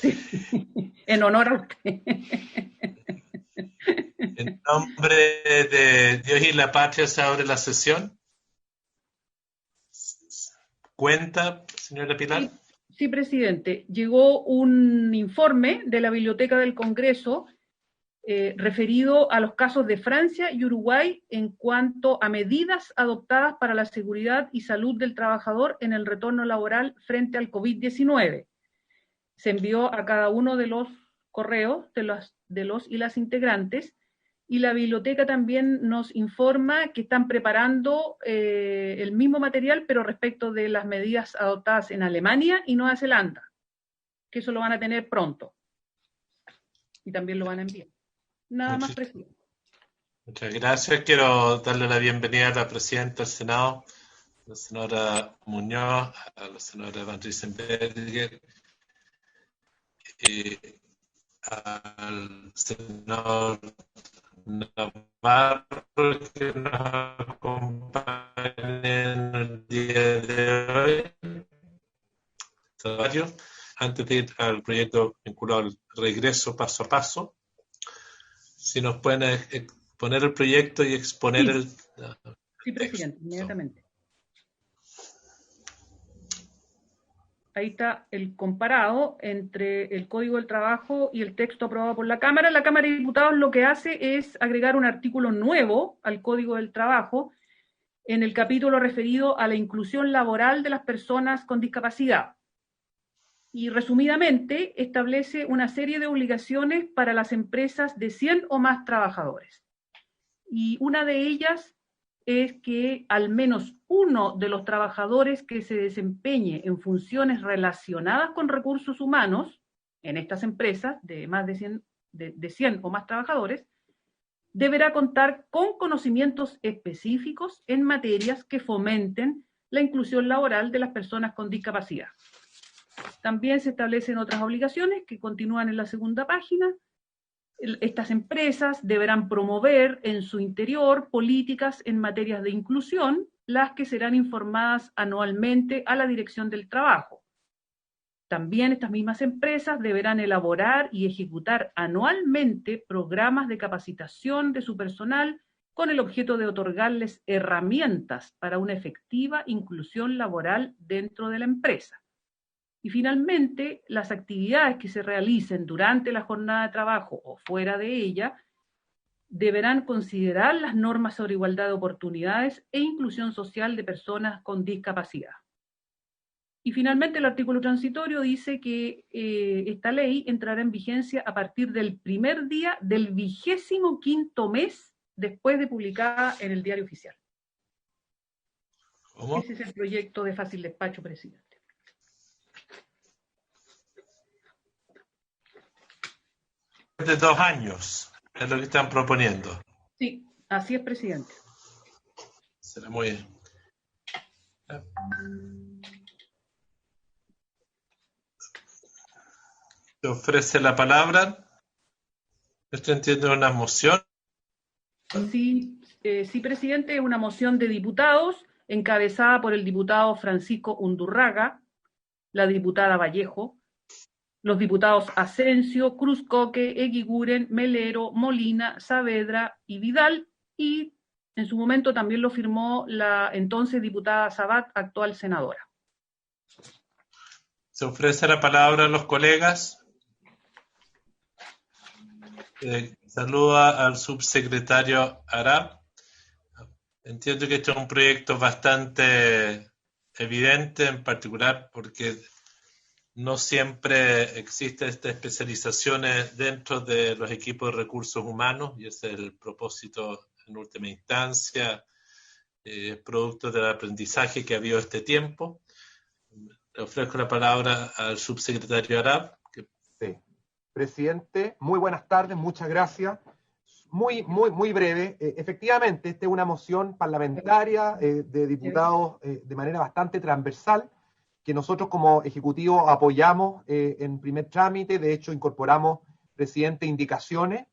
Sí, en honor a usted. En nombre de Dios y la patria se abre la sesión. ¿Cuenta, señora Pilar? Sí, sí, presidente. Llegó un informe de la Biblioteca del Congreso referido a los casos de Francia y Uruguay en cuanto a medidas adoptadas para la seguridad y salud del trabajador en el retorno laboral frente al COVID-19. Se envió a cada uno de los correos de los y las integrantes, y la biblioteca también nos informa que están preparando el mismo material, pero respecto de las medidas adoptadas en Alemania y Nueva Zelanda, que eso lo van a tener pronto. Y también lo van a enviar. Nada más, presidente. Muchas gracias. Quiero darle la bienvenida a la presidenta del Senado, la señora Muñoz, a la señora Van Riesenberger, y al senador Navarro, que nos acompaña en el día de hoy. Antes de ir al proyecto vinculado al regreso paso a paso, si nos pueden poner el proyecto y exponer Sí. el Sí, presidente, inmediatamente. Ahí está el comparado entre el Código del Trabajo y el texto aprobado por la Cámara. La Cámara de Diputados lo que hace es agregar un artículo nuevo al Código del Trabajo en el capítulo referido a la inclusión laboral de las personas con discapacidad. Y resumidamente establece una serie de obligaciones para las empresas de 100 o más trabajadores. Y una de ellas es que al menos uno de los trabajadores que se desempeñe en funciones relacionadas con recursos humanos en estas empresas de más de 100 o más trabajadores deberá contar con conocimientos específicos en materias que fomenten la inclusión laboral de las personas con discapacidad. También se establecen otras obligaciones que continúan en la segunda página. Estas empresas deberán promover en su interior políticas en materias de inclusión, las que serán informadas anualmente a la Dirección del Trabajo. También estas mismas empresas deberán elaborar y ejecutar anualmente programas de capacitación de su personal con el objeto de otorgarles herramientas para una efectiva inclusión laboral dentro de la empresa. Y finalmente, las actividades que se realicen durante la jornada de trabajo o fuera de ella deberán considerar las normas sobre igualdad de oportunidades e inclusión social de personas con discapacidad. Y finalmente, el artículo transitorio dice que esta ley entrará en vigencia a partir del primer día del 25º mes después de publicada en el Diario Oficial. ¿Cómo? Ese es el proyecto de fácil despacho, presidente. De 2 años, es lo que están proponiendo. Sí, así es, presidente. Será muy bien. ¿Te ofrece la palabra? Esto entiendo una moción. Sí, sí, presidente, es una moción de diputados encabezada por el diputado Francisco Undurraga, la diputada Vallejo, los diputados Asensio, Cruzcoque, Eguiguren, Melero, Molina, Saavedra y Vidal, y en su momento también lo firmó la entonces diputada Sabat, actual senadora. Se ofrece la palabra a los colegas. Saluda al subsecretario Arap. Entiendo que este es un proyecto bastante evidente, en particular porque no siempre existe esta especialización dentro de los equipos de recursos humanos, y ese es el propósito en última instancia, producto del aprendizaje que ha habido este tiempo. Le ofrezco la palabra al subsecretario Arap. Sí. Presidente, muy buenas tardes, muchas gracias. Muy breve. Efectivamente, esta es una moción parlamentaria de diputados de manera bastante transversal, que nosotros como Ejecutivo apoyamos en primer trámite. De hecho, incorporamos, presidente, indicaciones.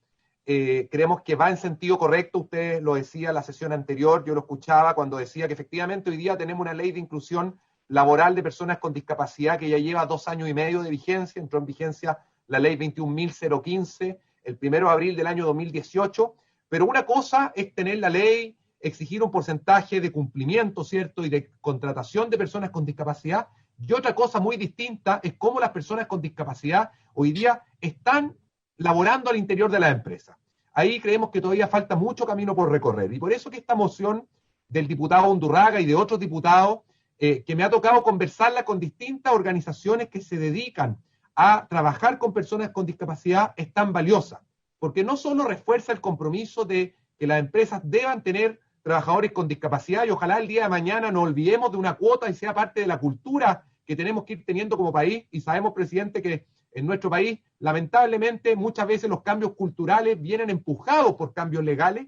Creemos que va en sentido correcto. Usted lo decía en la sesión anterior, yo lo escuchaba cuando decía que efectivamente hoy día tenemos una ley de inclusión laboral de personas con discapacidad que ya lleva 2 años y medio de vigencia. Entró en vigencia la ley 21.015 el 1 de abril del año 2018, pero una cosa es tener la ley, exigir un porcentaje de cumplimiento, ¿cierto?, y de contratación de personas con discapacidad, y otra cosa muy distinta es cómo las personas con discapacidad hoy día están laborando al interior de la empresa. Ahí creemos que todavía falta mucho camino por recorrer, y por eso que esta moción del diputado Undurraga y de otros diputados, que me ha tocado conversarla con distintas organizaciones que se dedican a trabajar con personas con discapacidad, es tan valiosa, porque no solo refuerza el compromiso de que las empresas deban tener trabajadores con discapacidad, y ojalá el día de mañana nos olvidemos de una cuota y sea parte de la cultura que tenemos que ir teniendo como país, y sabemos, presidente, que en nuestro país, lamentablemente, muchas veces los cambios culturales vienen empujados por cambios legales,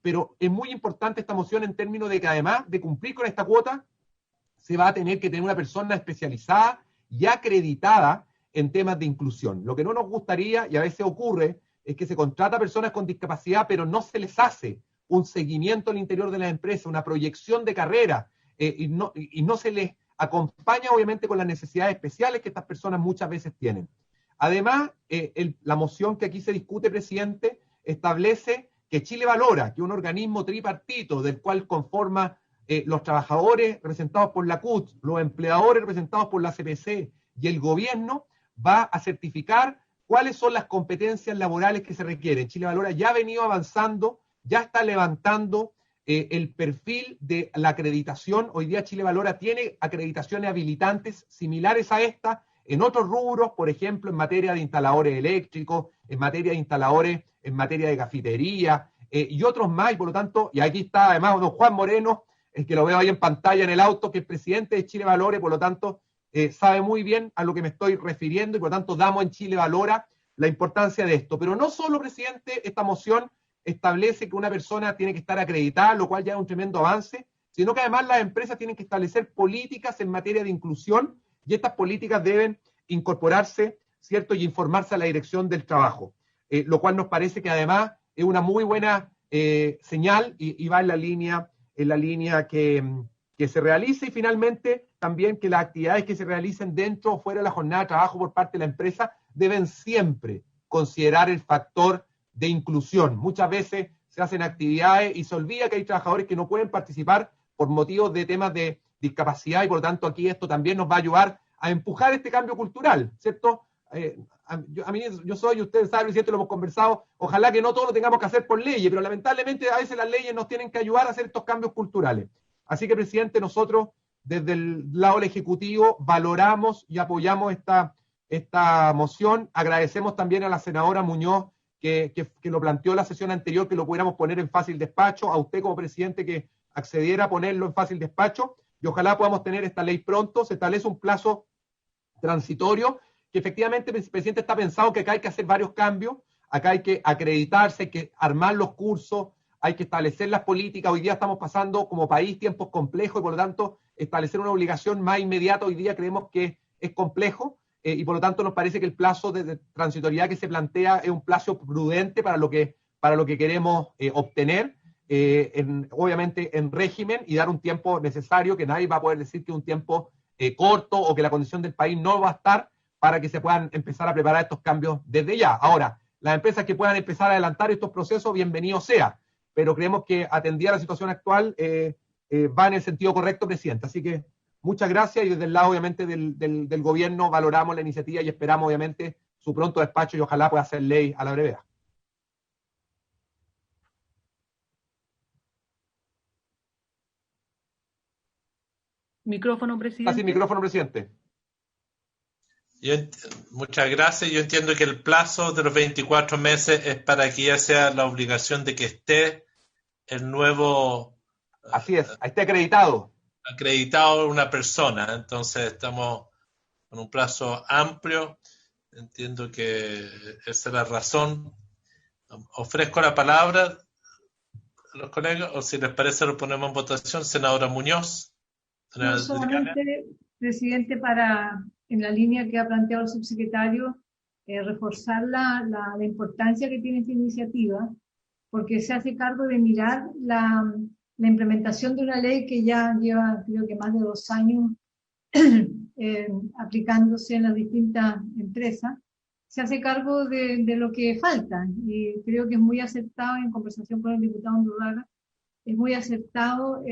pero es muy importante esta moción en términos de que además de cumplir con esta cuota, se va a tener que tener una persona especializada y acreditada en temas de inclusión. Lo que no nos gustaría, y a veces ocurre, es que se contrata a personas con discapacidad, pero no se les hace un seguimiento al interior de la empresa, una proyección de carrera, y no se les acompaña obviamente con las necesidades especiales que estas personas muchas veces tienen. Además, la moción que aquí se discute, presidente, establece que Chile Valora, que es un organismo tripartito del cual conforma los trabajadores representados por la CUT, los empleadores representados por la CPC y el gobierno, va a certificar cuáles son las competencias laborales que se requieren. Chile Valora ya ha venido avanzando, ya está levantando el perfil de la acreditación. Hoy día Chile Valora tiene acreditaciones habilitantes similares a esta en otros rubros, por ejemplo, en materia de instaladores eléctricos, en materia de instaladores, en materia de cafetería, y otros más, y por lo tanto, y aquí está además don Juan Moreno, el que lo veo ahí en pantalla en el auto, que es presidente de Chile Valora, y por lo tanto sabe muy bien a lo que me estoy refiriendo, y por lo tanto damos en Chile Valora la importancia de esto. Pero no solo, presidente, esta moción establece que una persona tiene que estar acreditada, lo cual ya es un tremendo avance, sino que además las empresas tienen que establecer políticas en materia de inclusión, y estas políticas deben incorporarse, ¿cierto?, y informarse a la dirección del trabajo, lo cual nos parece que además es una muy buena señal y va en la línea que se realice, y finalmente también que las actividades que se realicen dentro o fuera de la jornada de trabajo por parte de la empresa deben siempre considerar el factor de inclusión. Muchas veces se hacen actividades y se olvida que hay trabajadores que no pueden participar por motivos de temas de discapacidad, y por lo tanto aquí esto también nos va a ayudar a empujar este cambio cultural, ¿cierto? Yo soy, ustedes saben, presidente, lo hemos conversado, ojalá que no todo lo tengamos que hacer por leyes, pero lamentablemente a veces las leyes nos tienen que ayudar a hacer estos cambios culturales. Así que, presidente, nosotros desde el lado del Ejecutivo valoramos y apoyamos esta moción. Agradecemos también a la senadora Muñoz que lo planteó en la sesión anterior, que lo pudiéramos poner en fácil despacho, a usted como presidente que accediera a ponerlo en fácil despacho, y ojalá podamos tener esta ley pronto. Se establece un plazo transitorio, que efectivamente, presidente, está pensado que acá hay que hacer varios cambios, acá hay que acreditarse, hay que armar los cursos, hay que establecer las políticas. Hoy día estamos pasando como país tiempos complejos, y por lo tanto establecer una obligación más inmediata hoy día creemos que es complejo, y por lo tanto nos parece que el plazo de transitoriedad que se plantea es un plazo prudente para lo que queremos obtener, obviamente en régimen, y dar un tiempo necesario, que nadie va a poder decir que es un tiempo corto o que la condición del país no va a estar para que se puedan empezar a preparar estos cambios desde ya. Ahora, las empresas que puedan empezar a adelantar estos procesos, bienvenido sea, pero creemos que atendida a la situación actual va en el sentido correcto, presidente. Así que muchas gracias, y desde el lado obviamente del gobierno valoramos la iniciativa y esperamos obviamente su pronto despacho, y ojalá pueda ser ley a la brevedad. Micrófono, presidente. Así, micrófono, presidente. Muchas gracias. Yo entiendo que el plazo de los 24 meses es para que ya sea la obligación de que esté el nuevo... Así es, esté acreditado. Acreditado una persona. Entonces estamos con un plazo amplio. Entiendo que esa es la razón. Ofrezco la palabra a los colegas, o si les parece lo ponemos en votación. Senadora Muñoz. No, solamente, presidente, en la línea que ha planteado el subsecretario, reforzar la importancia que tiene esta iniciativa, porque se hace cargo de mirar la implementación de una ley que ya lleva, creo que más de 2 años aplicándose en las distintas empresas, se hace cargo de lo que falta, y creo que es muy acertado, en conversación con el diputado Undurraga, es muy acertado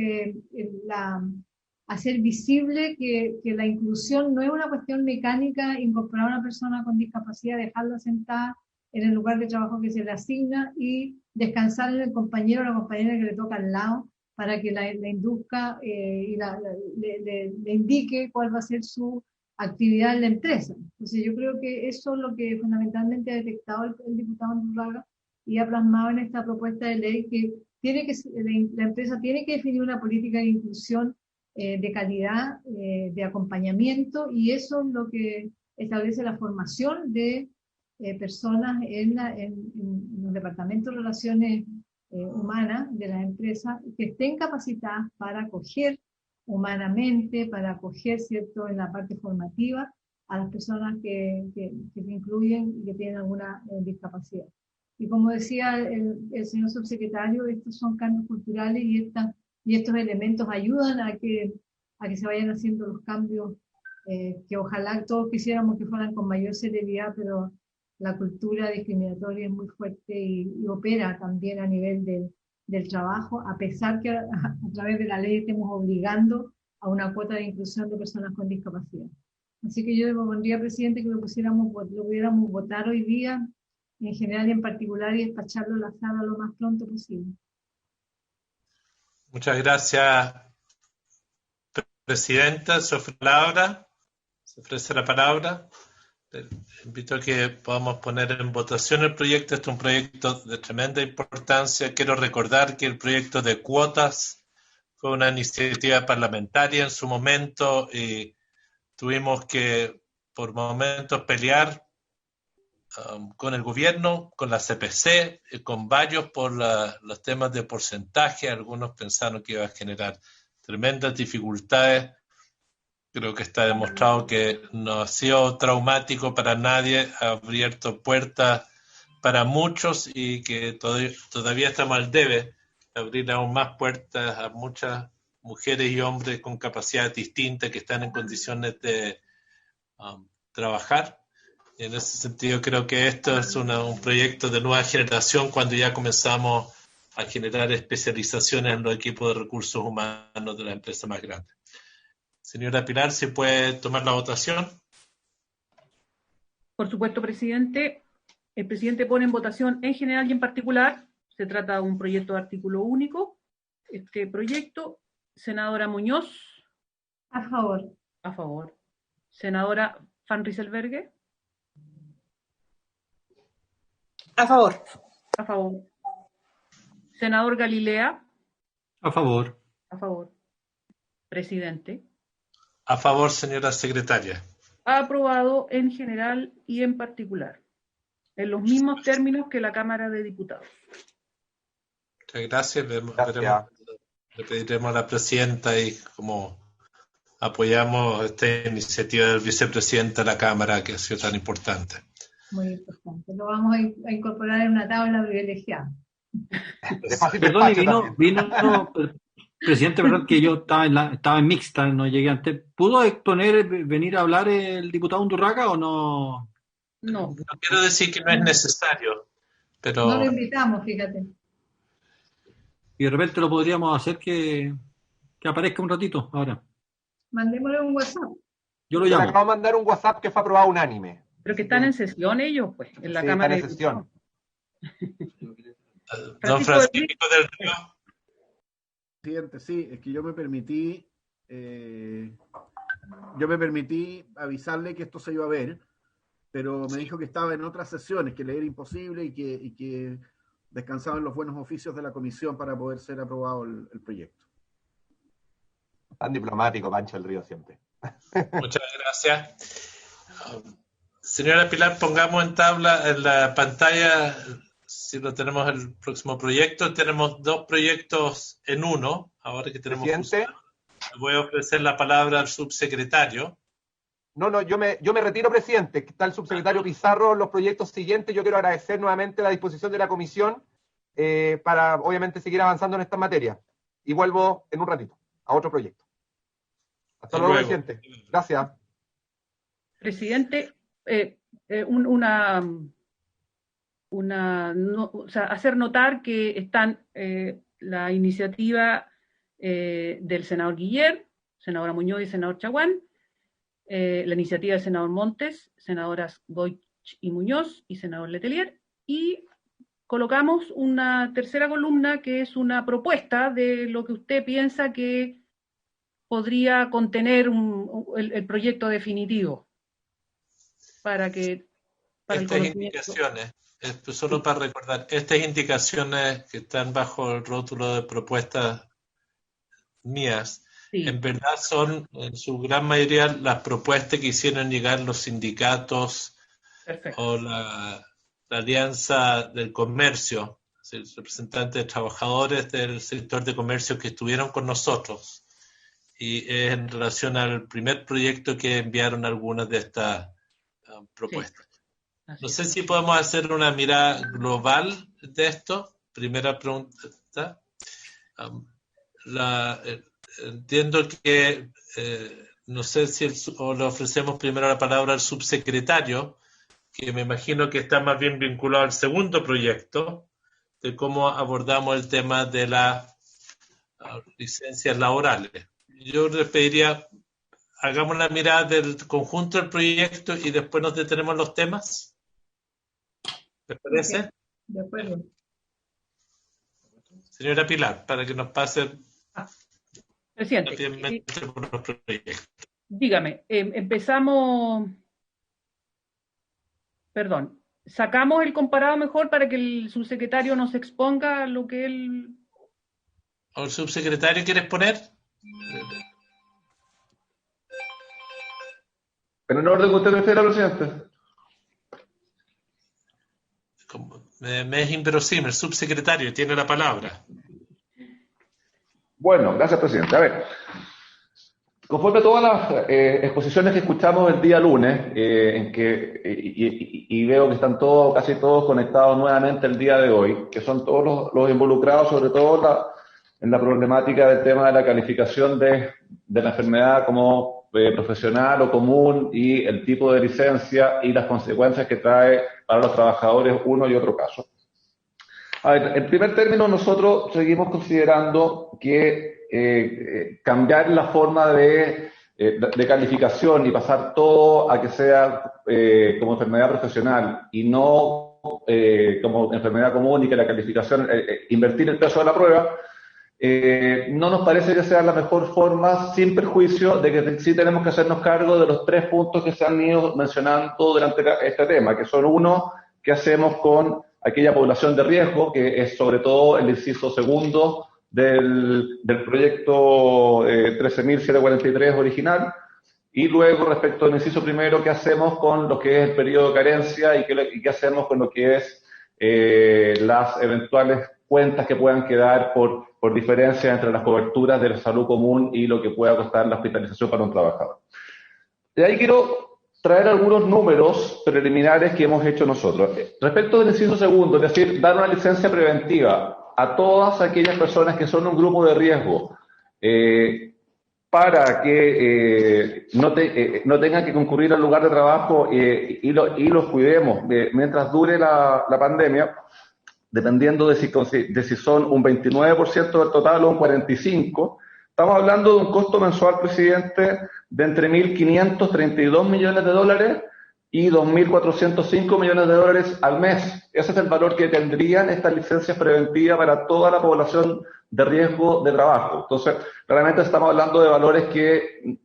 hacer visible que la inclusión no es una cuestión mecánica, incorporar a una persona con discapacidad, dejarla sentada en el lugar de trabajo que se le asigna y descansar en el compañero o la compañera que le toca al lado para que la induzca y le indique cuál va a ser su actividad en la empresa. Entonces yo creo que eso es lo que fundamentalmente ha detectado el diputado Undurraga y ha plasmado en esta propuesta de ley, que la empresa tiene que definir una política de inclusión de calidad, de acompañamiento, y eso es lo que establece la formación de personas en los departamentos de relaciones humanas de las empresas, que estén capacitadas para acoger humanamente, para acoger, ¿cierto?, en la parte formativa a las personas que se incluyen y que tienen alguna discapacidad. Y como decía el señor subsecretario, estos son cambios culturales y estos elementos ayudan a que se vayan haciendo los cambios que ojalá todos quisiéramos que fueran con mayor celeridad, pero la cultura discriminatoria es muy fuerte y opera también a nivel del trabajo, a pesar que a través de la ley estemos obligando a una cuota de inclusión de personas con discapacidad. Así que yo le propondría, presidente, que lo pudiéramos votar hoy día, en general y en particular, y despacharlo a la sala lo más pronto posible. Muchas gracias, Presidenta. Se ofrece la palabra. Invito a que podamos poner en votación el proyecto. Este es un proyecto de tremenda importancia. Quiero recordar que el proyecto de cuotas fue una iniciativa parlamentaria en su momento y tuvimos que por momentos pelear con el gobierno, con la CPC, con varios por los temas de porcentaje. Algunos pensaron que iba a generar tremendas dificultades. Creo que está demostrado que no ha sido traumático para nadie, ha abierto puertas para muchos y que todavía estamos al debe de abrir aún más puertas a muchas mujeres y hombres con capacidades distintas que están en condiciones de trabajar. Y en ese sentido creo que esto es un proyecto de nueva generación cuando ya comenzamos a generar especializaciones en los equipos de recursos humanos de las empresas más grandes. Señora Pilar, ¿se puede tomar la votación? Por supuesto, presidente. El presidente pone en votación en general y en particular. Se trata de un proyecto de artículo único. Este proyecto, senadora Muñoz. A favor. A favor. Senadora Van Rieselberghe. A favor. A favor. Senador Galilea. A favor. A favor. Presidente. A favor, señora secretaria. Aprobado en general y en particular, en los mismos términos que la Cámara de Diputados. Muchas gracias. Le pediremos a la presidenta y como apoyamos esta iniciativa del vicepresidente de la Cámara, que ha sido tan importante. Muy importante. Lo vamos a incorporar en una tabla privilegiada. Perdón, vino presidente, verdad que yo estaba en mixta, no llegué antes. ¿Pudo venir a hablar el diputado Undurraga o no? No. No quiero decir que no es necesario, pero... No lo invitamos, fíjate. Y de repente lo podríamos hacer que aparezca un ratito ahora. Mandémosle un WhatsApp. Yo lo Le llamo. acabo de mandar un WhatsApp que fue aprobado unánime. Pero que están en sesión ellos, pues, en la Cámara de Diputados. Don Francisco del Río. Presidente, sí, es que yo me permití avisarle que esto se iba a ver, pero me dijo que estaba en otras sesiones, que le era imposible y que descansaba en los buenos oficios de la comisión para poder ser aprobado el proyecto. Tan diplomático, Pancho del Río, siempre. Muchas gracias. Señora Pilar, pongamos en la pantalla, si lo tenemos el próximo proyecto. Tenemos dos proyectos en uno, ahora que tenemos... Presidente. Voy a ofrecer la palabra al subsecretario. No, yo me retiro, presidente. Está el subsecretario Pizarro, los proyectos siguientes. Yo quiero agradecer nuevamente la disposición de la comisión para, obviamente, seguir avanzando en esta materia. Y vuelvo en un ratito a otro proyecto. Hasta luego, presidente. Gracias. Presidente, hacer notar que están la iniciativa del senador Guiller, senadora Muñoz y senador Chaguán, la iniciativa del senador Montes, senadoras Goich y Muñoz y senador Letelier, y colocamos una tercera columna que es una propuesta de lo que usted piensa que podría contener el proyecto definitivo para que estas indicaciones, solo para recordar, estas indicaciones que están bajo el rótulo de propuestas mías, sí, en verdad son en su gran mayoría las propuestas que hicieron llegar los sindicatos. Perfecto. O la Alianza del Comercio, representantes de trabajadores del sector de comercio que estuvieron con nosotros, y en relación al primer proyecto que enviaron algunas de estas propuestas. Sí. No sé si podemos hacer una mirada global de esto. Primera pregunta. Entiendo que no sé si le ofrecemos primero la palabra al subsecretario, que me imagino que está más bien vinculado al segundo proyecto, de cómo abordamos el tema de las licencias laborales. Yo les pediría, hagamos la mirada del conjunto del proyecto y después nos detenemos en los temas. ¿Les parece? Okay. De acuerdo. Señora Pilar, para que nos pase presidente, rápidamente por los proyectos. Dígame, empezamos... Perdón, sacamos el comparado mejor para que el subsecretario nos exponga lo que él... ¿O el subsecretario quieres poner? En el orden que usted prefiera, presidente. Me es inverosímil, el subsecretario tiene la palabra. Bueno, gracias, presidente. A ver, conforme a todas las exposiciones que escuchamos el día lunes, y veo que están casi todos conectados nuevamente el día de hoy, que son todos los involucrados, sobre todo en la problemática del tema de la calificación de la enfermedad como profesional o común, y el tipo de licencia y las consecuencias que trae para los trabajadores uno y otro caso. A ver, en primer término, nosotros seguimos considerando que cambiar la forma de calificación y pasar todo a que sea como enfermedad profesional y no como enfermedad común, y que la calificación, invertir el peso de la prueba, no nos parece que sea la mejor forma, sin perjuicio de que sí tenemos que hacernos cargo de los 3 puntos que se han ido mencionando durante este tema, que son: uno, ¿qué hacemos con aquella población de riesgo?, que es sobre todo el inciso segundo del proyecto 13.743 original, y luego respecto al inciso primero, ¿qué hacemos con lo que es el periodo de carencia y qué hacemos con lo que es las eventuales cuentas que puedan quedar por diferencia entre las coberturas de la salud común y lo que pueda costar la hospitalización para un trabajador? De ahí quiero traer algunos números preliminares que hemos hecho nosotros. Respecto del inciso segundo, es decir, dar una licencia preventiva a todas aquellas personas que son un grupo de riesgo, para que no tengan que concurrir al lugar de trabajo y los cuidemos mientras dure la pandemia, dependiendo de si son un 29% del total o un 45%, estamos hablando de un costo mensual, presidente, de entre $1.532 millones y $2.405 millones al mes. Ese es el valor que tendrían estas licencias preventivas para toda la población de riesgo de trabajo. Entonces, realmente estamos hablando de valores que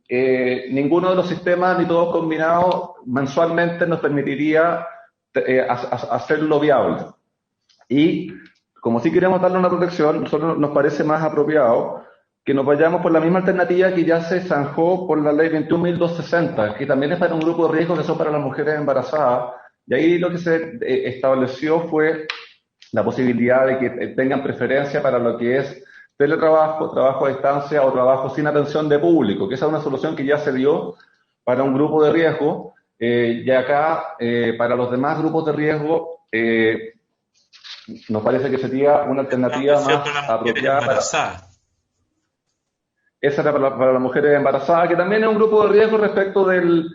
ninguno de los sistemas, ni todos combinados, mensualmente nos permitiría hacerlo viable. Y como sí queremos darle una protección, nosotros nos parece más apropiado que nos vayamos por la misma alternativa que ya se zanjó por la ley 21.260, que también es para un grupo de riesgo, que son para las mujeres embarazadas. Y ahí lo que se estableció fue la posibilidad de que tengan preferencia para lo que es teletrabajo, trabajo a distancia o trabajo sin atención de público, que esa es una solución que ya se dio para un grupo de riesgo. Y acá, para los demás grupos de riesgo, nos parece que sería una alternativa más apropiada. Esa era para las mujeres embarazadas, que también es un grupo de riesgo respecto del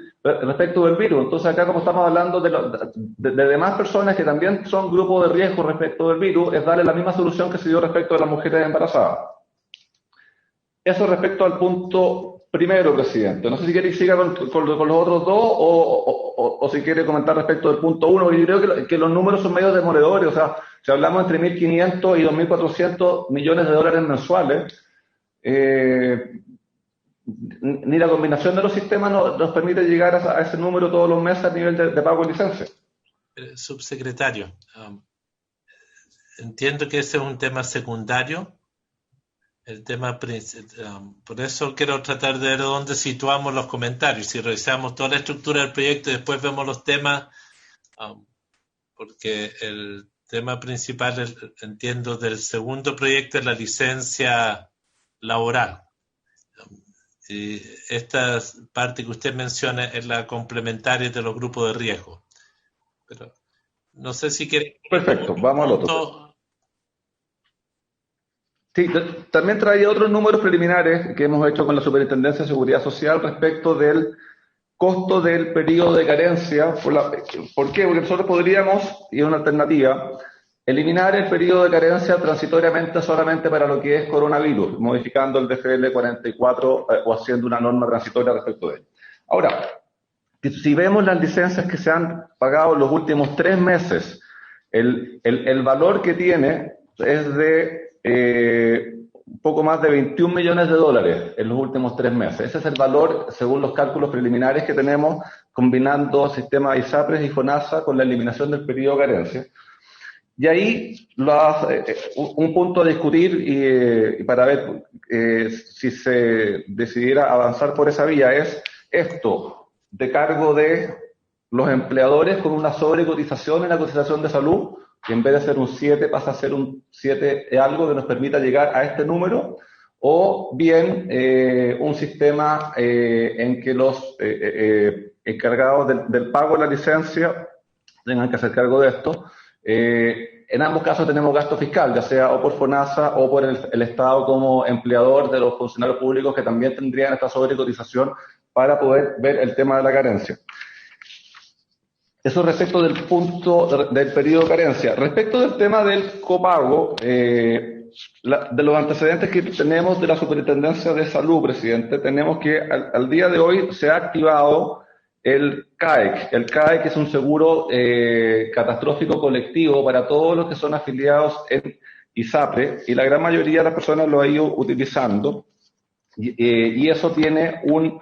virus. Entonces acá, como estamos hablando de demás personas que también son grupos de riesgo respecto del virus, es darle la misma solución que se dio respecto de las mujeres embarazadas. Eso respecto al punto primero, presidente. No sé si quiere que siga con los otros dos o si quiere comentar respecto del punto uno. Yo creo que los números son medio demoledores. O sea, si hablamos entre 1.500 y 2.400 millones de dólares mensuales, ni la combinación de los sistemas nos permite llegar a ese número todos los meses a nivel de pago de licencia. Subsecretario, entiendo que ese es un tema secundario. El tema por eso quiero tratar de ver dónde situamos los comentarios. Si revisamos toda la estructura del proyecto y después vemos los temas, porque el tema principal, entiendo, del segundo proyecto es la licencia laboral. Y esta parte que usted menciona es la complementaria de los grupos de riesgo. Pero no sé si quiere... Perfecto, vamos al otro. Sí, también traía otros números preliminares que hemos hecho con la Superintendencia de Seguridad Social respecto del costo del periodo de carencia. ¿Por qué? Porque nosotros podríamos, y es una alternativa, eliminar el periodo de carencia transitoriamente solamente para lo que es coronavirus, modificando el DFL 44 o haciendo una norma transitoria respecto de él. Ahora, si vemos las licencias que se han pagado en los últimos 3 meses, el valor que tiene es de un poco más de 21 millones de dólares en los últimos 3 meses. Ese es el valor según los cálculos preliminares que tenemos combinando sistemas ISAPRES y FONASA con la eliminación del periodo de carencia. Y ahí un punto a discutir y para ver si se decidiera avanzar por esa vía es esto de cargo de los empleadores con una sobrecotización en la cotización de salud, que en vez de ser un 7 pasa a ser un 7 algo que nos permita llegar a este número, o bien un sistema en que los encargados del pago de la licencia tengan que hacer cargo de esto. En ambos casos tenemos gasto fiscal, ya sea o por FONASA o por el Estado como empleador de los funcionarios públicos que también tendrían esta sobrecotización para poder ver el tema de la carencia. Eso respecto del punto del periodo de carencia. Respecto del tema del copago, de los antecedentes que tenemos de la Superintendencia de Salud, presidente, tenemos que al día de hoy se ha activado el CAEC. El CAEC es un seguro catastrófico colectivo para todos los que son afiliados en ISAPRE, y la gran mayoría de las personas lo ha ido utilizando, y eso tiene un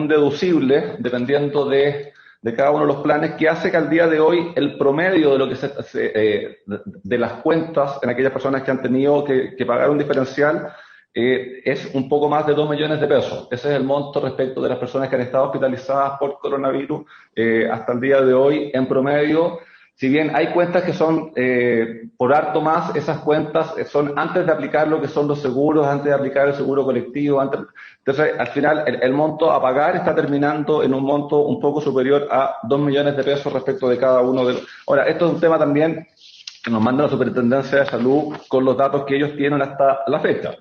deducible dependiendo de cada uno de los planes, que hace que al día de hoy el promedio de lo que de las cuentas en aquellas personas que han tenido que pagar un diferencial es un poco más de 2 millones de pesos. Ese es el monto respecto de las personas que han estado hospitalizadas por coronavirus hasta el día de hoy en promedio. Si bien hay cuentas que son por harto más, esas cuentas son antes de aplicar lo que son los seguros, antes de aplicar el seguro colectivo. Entonces, al final, el monto a pagar está terminando en un monto un poco superior a 2 millones de pesos respecto de cada uno de los... Ahora, esto es un tema también que nos manda la Superintendencia de Salud con los datos que ellos tienen hasta la fecha.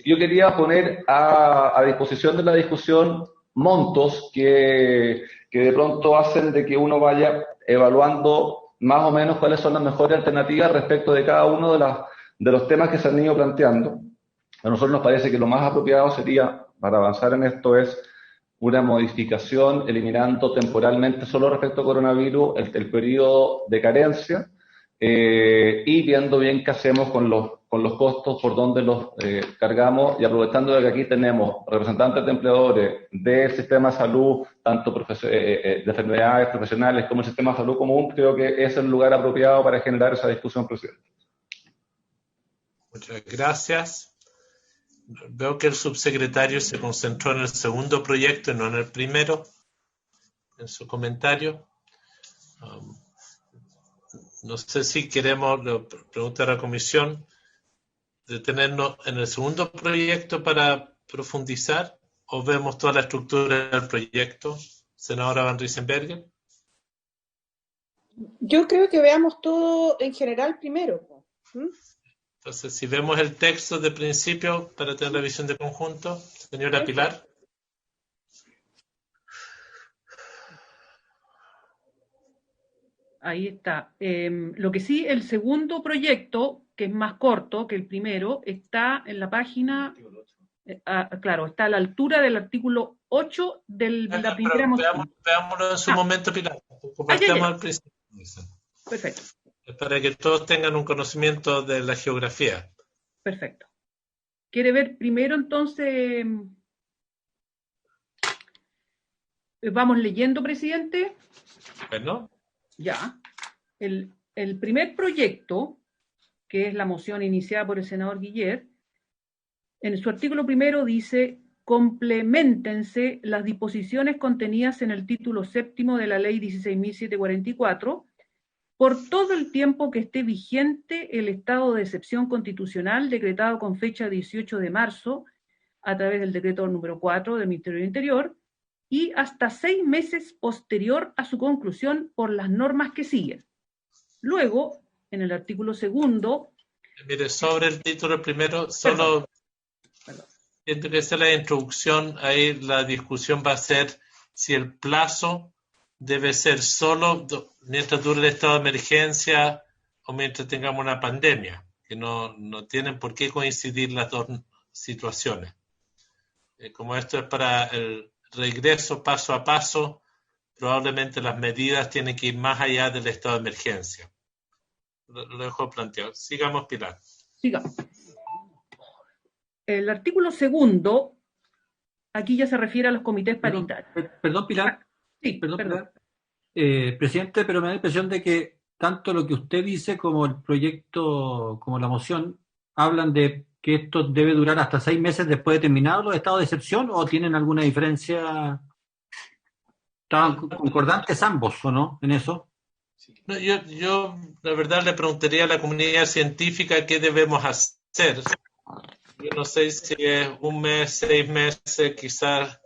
Yo quería poner a disposición de la discusión montos que de pronto hacen de que uno vaya evaluando más o menos cuáles son las mejores alternativas respecto de cada uno de los temas que se han ido planteando. A nosotros nos parece que lo más apropiado sería, para avanzar en esto, es una modificación eliminando temporalmente, solo respecto a coronavirus, el periodo de carencia, y viendo bien qué hacemos con los costos, por dónde los cargamos, y aprovechando de que aquí tenemos representantes de empleadores del sistema de salud, tanto de enfermedades profesionales como el sistema de salud común, creo que es el lugar apropiado para generar esa discusión, presidente. Muchas gracias. Veo que el subsecretario se concentró en el segundo proyecto y no en el primero, en su comentario. No sé si queremos, preguntar a la comisión, detenernos en el segundo proyecto para profundizar, o vemos toda la estructura del proyecto. Senadora Van Riesenberger. Yo creo que veamos todo en general primero. Entonces, si vemos el texto de principio para tener la visión de conjunto, señora Pilar. Ahí está. Lo que sí, el segundo proyecto, que es más corto que el primero, está en la página, claro, está a la altura del artículo 8 de la primera moción. Veámoslo en su momento, Pilar. Ya. Al principio. Perfecto. Para que todos tengan un conocimiento de la geografía. Perfecto. ¿Quiere ver primero entonces? Vamos leyendo, presidente. Bueno. Ya. El primer proyecto, que es la moción iniciada por el senador Guillet, en su artículo primero dice: compleméntense las disposiciones contenidas en el título séptimo de la ley 16.744 por todo el tiempo que esté vigente el estado de excepción constitucional decretado con fecha 18 de marzo a través del decreto número 4 del Ministerio del Interior y hasta 6 meses posterior a su conclusión por las normas que siguen. Luego, en el artículo segundo... Mire, sobre el título primero, solo... Siento que esa es la introducción, ahí la discusión va a ser si el plazo debe ser solo mientras dure el estado de emergencia o mientras tengamos una pandemia, que no tienen por qué coincidir las dos situaciones. Como esto es para el regreso paso a paso, probablemente las medidas tienen que ir más allá del estado de emergencia. Lo dejo planteado. Sigamos, Pilar. Sigamos. El artículo segundo, aquí ya se refiere a los comités paritarios. Perdón, Pilar. Sí, perdón. Pilar. Presidente, pero me da la impresión de que tanto lo que usted dice como el proyecto, como la moción, hablan de que esto debe durar hasta 6 meses después de terminado los estados de excepción, ¿o tienen alguna diferencia? ¿Estaban concordantes ambos o no en eso? No, yo la verdad le preguntaría a la comunidad científica qué debemos hacer. Yo no sé si es 1 mes, 6 meses, quizás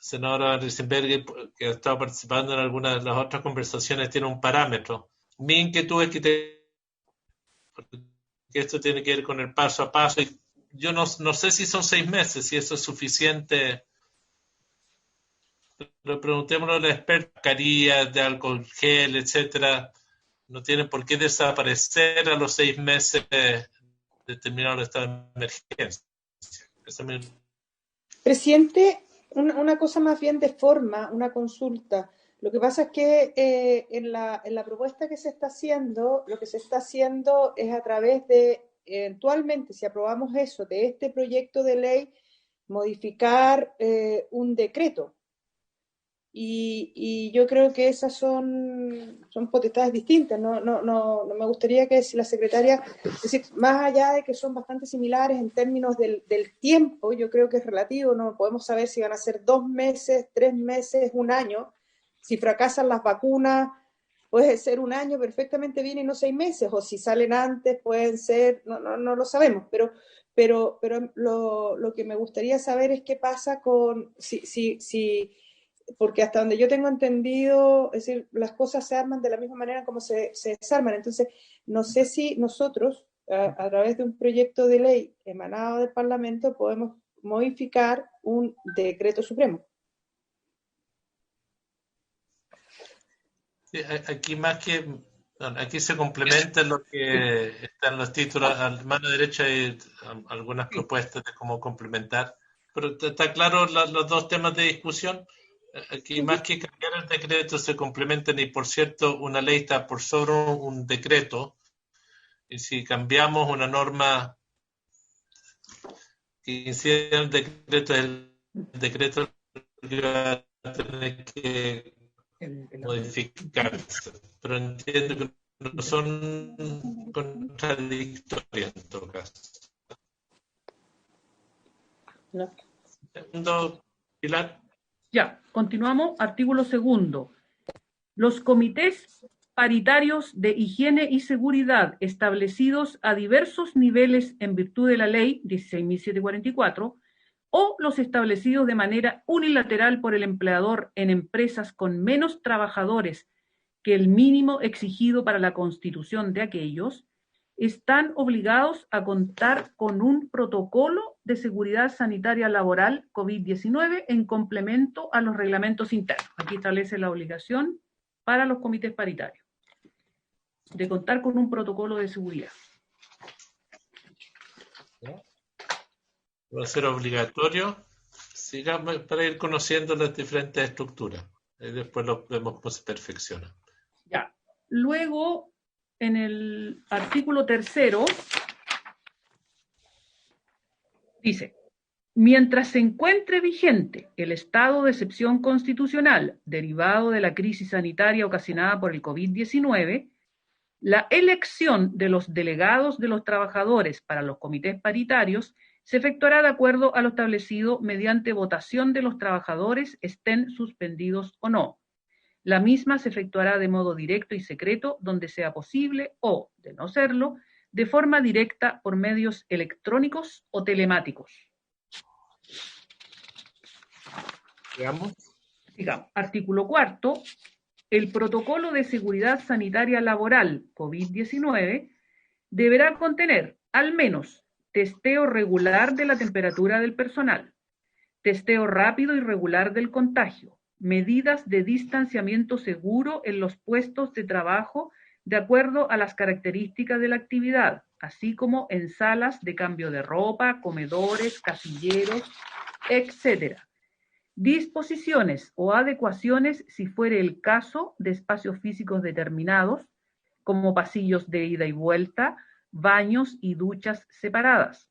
senadora Risenberger, que ha estado participando en algunas de las otras conversaciones, tiene un parámetro. Mi inquietud es que esto tiene que ver con el paso a paso. Y yo no sé si son 6 meses, si eso es suficiente. Pero preguntémoslo a la experta, mascarillas de alcohol gel, etcétera, no tienen por qué desaparecer a los 6 meses de terminar el estado de emergencia. Presidente, una cosa más bien de forma, una consulta. Lo que pasa es que en la propuesta que se está haciendo, lo que se está haciendo es a través de, eventualmente, si aprobamos eso, de este proyecto de ley, modificar un decreto. Y yo creo que esas son potestades distintas. No me gustaría que si la secretaria, es decir, más allá de que son bastante similares en términos del tiempo, yo creo que es relativo, no podemos saber si van a ser 2 meses, 3 meses, 1 año. Si fracasan las vacunas, puede ser 1 año perfectamente bien y no 6 meses, o si salen antes, pueden ser, no lo sabemos, pero lo que me gustaría saber es qué pasa con, si porque hasta donde yo tengo entendido, es decir, las cosas se arman de la misma manera como se desarman. Entonces, no sé si nosotros, a través de un proyecto de ley emanado del Parlamento, podemos modificar un decreto supremo. Sí, aquí se complementa lo que está en los títulos. A la mano derecha hay algunas propuestas de cómo complementar. Pero está claro los dos temas de discusión. Aquí más que cambiar el decreto se complementan y, por cierto, una ley está por sobre un decreto, y si cambiamos una norma que incide en el decreto va a tener que modificarse, pero entiendo que no son contradictorias en todo caso. No. Segundo, Pilar. Ya, continuamos. Artículo segundo. Los comités paritarios de higiene y seguridad establecidos a diversos niveles en virtud de la ley 16.744 o los establecidos de manera unilateral por el empleador en empresas con menos trabajadores que el mínimo exigido para la constitución de aquellos, están obligados a contar con un protocolo de seguridad sanitaria laboral COVID-19 en complemento a los reglamentos internos. Aquí establece la obligación para los comités paritarios de contar con un protocolo de seguridad. Va a ser obligatorio. Sigamos para ir conociendo las diferentes estructuras. Y después lo vemos cómo se perfecciona. Ya. Luego, en el artículo 3, dice: mientras se encuentre vigente el estado de excepción constitucional derivado de la crisis sanitaria ocasionada por el COVID-19, la elección de los delegados de los trabajadores para los comités paritarios se efectuará de acuerdo a lo establecido mediante votación de los trabajadores, estén suspendidos o no. La misma se efectuará de modo directo y secreto donde sea posible o, de no serlo, de forma directa por medios electrónicos o telemáticos. Digamos. Artículo 4. El protocolo de seguridad sanitaria laboral COVID-19 deberá contener al menos testeo regular de la temperatura del personal, testeo rápido y regular del contagio, medidas de distanciamiento seguro en los puestos de trabajo de acuerdo a las características de la actividad, así como en salas de cambio de ropa, comedores, casilleros, etc. Disposiciones o adecuaciones, si fuere el caso, de espacios físicos determinados, como pasillos de ida y vuelta, baños y duchas separadas.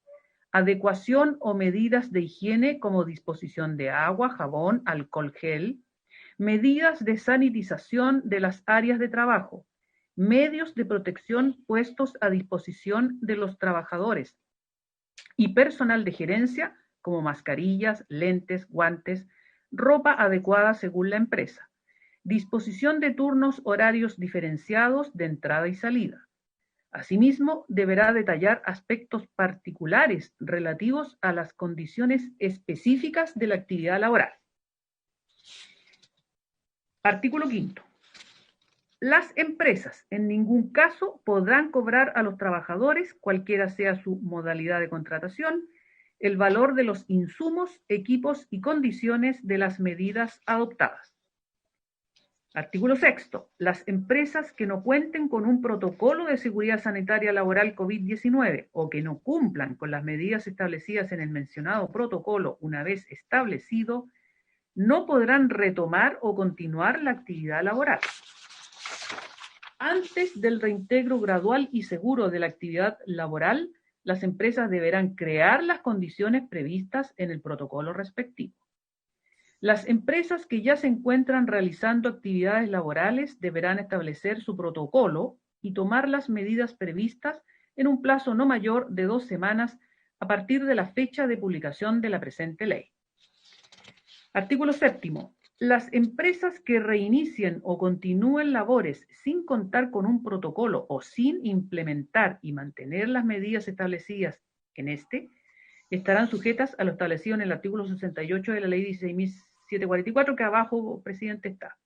Adecuación o medidas de higiene como disposición de agua, jabón, alcohol gel. Medidas de sanitización de las áreas de trabajo. Medios de protección puestos a disposición de los trabajadores y personal de gerencia, como mascarillas, lentes, guantes, ropa adecuada según la empresa. Disposición de turnos horarios diferenciados de entrada y salida. Asimismo, deberá detallar aspectos particulares relativos a las condiciones específicas de la actividad laboral. Artículo 5. Las empresas en ningún caso podrán cobrar a los trabajadores, cualquiera sea su modalidad de contratación, el valor de los insumos, equipos y condiciones de las medidas adoptadas. Artículo 6. Las empresas que no cuenten con un protocolo de seguridad sanitaria laboral COVID-19 o que no cumplan con las medidas establecidas en el mencionado protocolo una vez establecido, no podrán retomar o continuar la actividad laboral. Antes del reintegro gradual y seguro de la actividad laboral, las empresas deberán crear las condiciones previstas en el protocolo respectivo. Las empresas que ya se encuentran realizando actividades laborales deberán establecer su protocolo y tomar las medidas previstas en un plazo no mayor de 2 semanas a partir de la fecha de publicación de la presente ley. Artículo 7. Las empresas que reinicien o continúen labores sin contar con un protocolo o sin implementar y mantener las medidas establecidas en este, estarán sujetas a lo establecido en el artículo 68 de la ley 16.744, que abajo, presidente, está.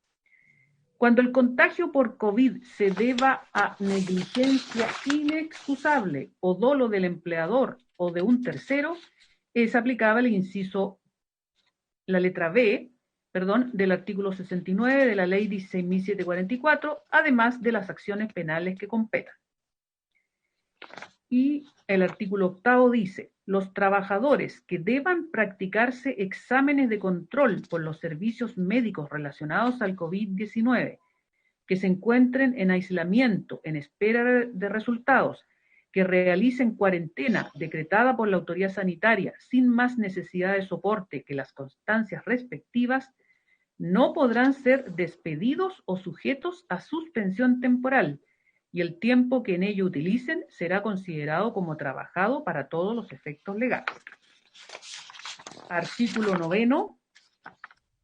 Cuando el contagio por COVID se deba a negligencia inexcusable o dolo del empleador o de un tercero, es aplicable el inciso, la letra B, del artículo 69 de la ley 16.744, además de las acciones penales que competan. Y el artículo 8 dice: los trabajadores que deban practicarse exámenes de control por los servicios médicos relacionados al COVID-19, que se encuentren en aislamiento en espera de resultados, que realicen cuarentena decretada por la autoridad sanitaria sin más necesidad de soporte que las constancias respectivas, no podrán ser despedidos o sujetos a suspensión temporal, y el tiempo que en ello utilicen será considerado como trabajado para todos los efectos legales. Artículo 9.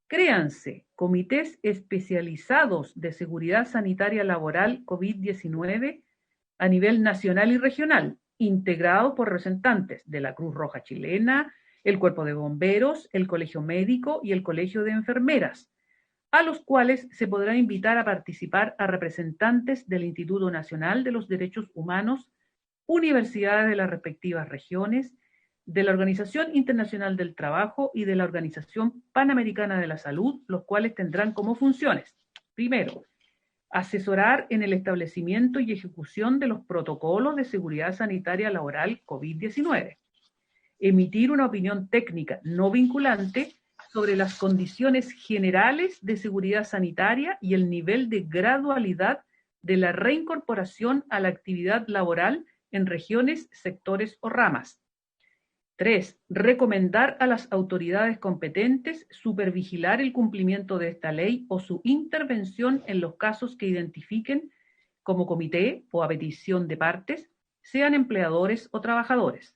Créanse comités especializados de seguridad sanitaria laboral COVID-19 a nivel nacional y regional, integrados por representantes de la Cruz Roja Chilena, el Cuerpo de Bomberos, el Colegio Médico y el Colegio de Enfermeras, a los cuales se podrá invitar a participar a representantes del Instituto Nacional de los Derechos Humanos, universidades de las respectivas regiones, de la Organización Internacional del Trabajo y de la Organización Panamericana de la Salud, los cuales tendrán como funciones: primero, asesorar en el establecimiento y ejecución de los protocolos de seguridad sanitaria laboral COVID-19, emitir una opinión técnica no vinculante sobre las condiciones generales de seguridad sanitaria y el nivel de gradualidad de la reincorporación a la actividad laboral en regiones, sectores o ramas. 3. Recomendar a las autoridades competentes supervigilar el cumplimiento de esta ley o su intervención en los casos que identifiquen como comité o a petición de partes, sean empleadores o trabajadores.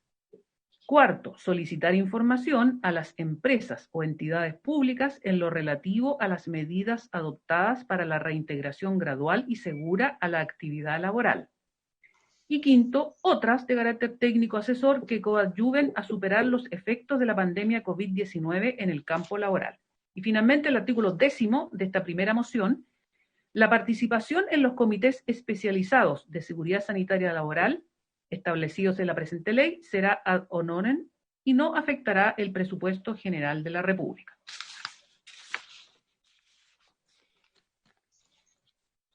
4. Solicitar información a las empresas o entidades públicas en lo relativo a las medidas adoptadas para la reintegración gradual y segura a la actividad laboral. Y 5, otras de carácter técnico asesor que coadyuven a superar los efectos de la pandemia COVID-19 en el campo laboral. Y finalmente, el artículo 10 de esta primera moción: la participación en los comités especializados de seguridad sanitaria laboral establecidos en la presente ley será ad honorem y no afectará el presupuesto general de la República.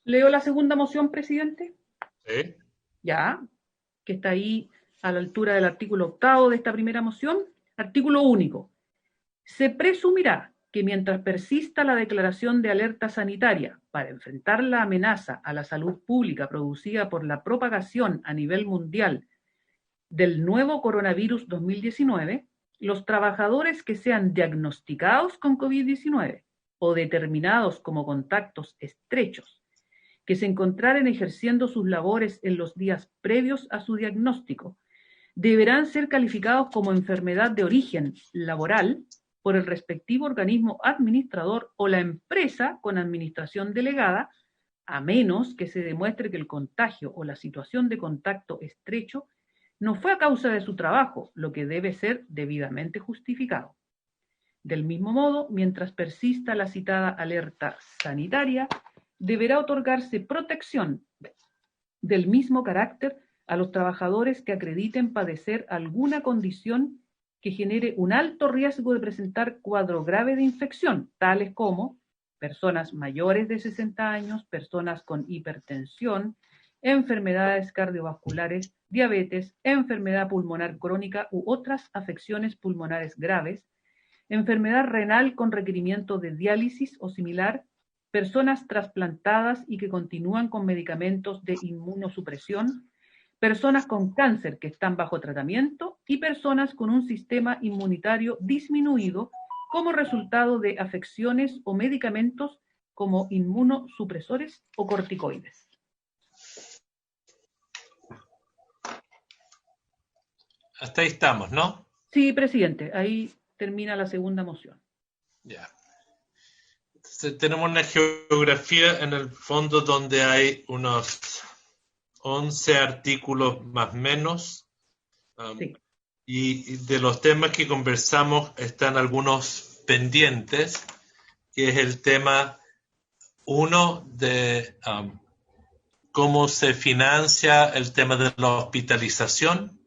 ¿Leo la segunda moción, presidente? Sí. Ya, que está ahí a la altura del artículo 8 de esta primera moción. Artículo único. Se presumirá que mientras persista la declaración de alerta sanitaria para enfrentar la amenaza a la salud pública producida por la propagación a nivel mundial del nuevo coronavirus 2019, los trabajadores que sean diagnosticados con COVID-19 o determinados como contactos estrechos, que se encontraren ejerciendo sus labores en los días previos a su diagnóstico, deberán ser calificados como enfermedad de origen laboral por el respectivo organismo administrador o la empresa con administración delegada, a menos que se demuestre que el contagio o la situación de contacto estrecho no fue a causa de su trabajo, lo que debe ser debidamente justificado. Del mismo modo, mientras persista la citada alerta sanitaria, deberá otorgarse protección del mismo carácter a los trabajadores que acrediten padecer alguna condición que genere un alto riesgo de presentar cuadro grave de infección, tales como personas mayores de 60 años, personas con hipertensión, enfermedades cardiovasculares, diabetes, enfermedad pulmonar crónica u otras afecciones pulmonares graves, enfermedad renal con requerimiento de diálisis o similar, personas trasplantadas y que continúan con medicamentos de inmunosupresión, personas con cáncer que están bajo tratamiento y personas con un sistema inmunitario disminuido como resultado de afecciones o medicamentos como inmunosupresores o corticoides. Hasta ahí estamos, ¿no? Sí, presidente, ahí termina la segunda moción. Ya. Entonces, tenemos una geografía en el fondo donde hay unos 11 artículos más o menos, Sí. y de los temas que conversamos están algunos pendientes, que es el tema 1 de cómo se financia el tema de la hospitalización,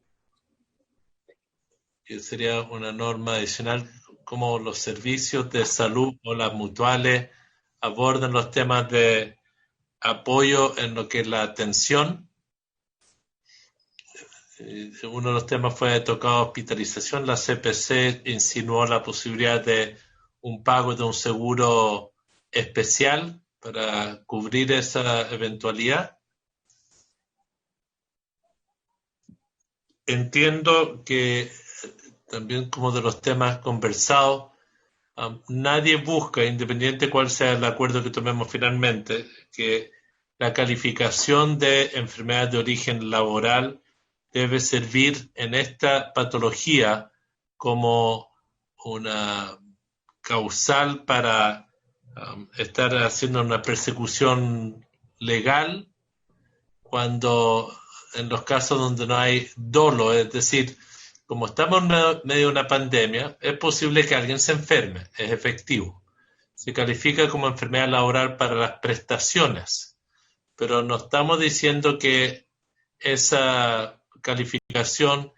que sería una norma adicional, cómo los servicios de salud o las mutuales abordan los temas de apoyo en lo que es la atención. Uno de los temas fue tocado hospitalización. La CPC insinuó la posibilidad de un pago de un seguro especial para cubrir esa eventualidad. Entiendo que también, como de los temas conversados, nadie busca, independiente cuál sea el acuerdo que tomemos finalmente, que la calificación de enfermedad de origen laboral debe servir en esta patología como una causal para estar haciendo una persecución legal, cuando en los casos donde no hay dolo, es decir, como estamos en medio de una pandemia, es posible que alguien se enferme, es efectivo. se califica como enfermedad laboral para las prestaciones, pero no estamos diciendo que esa calificación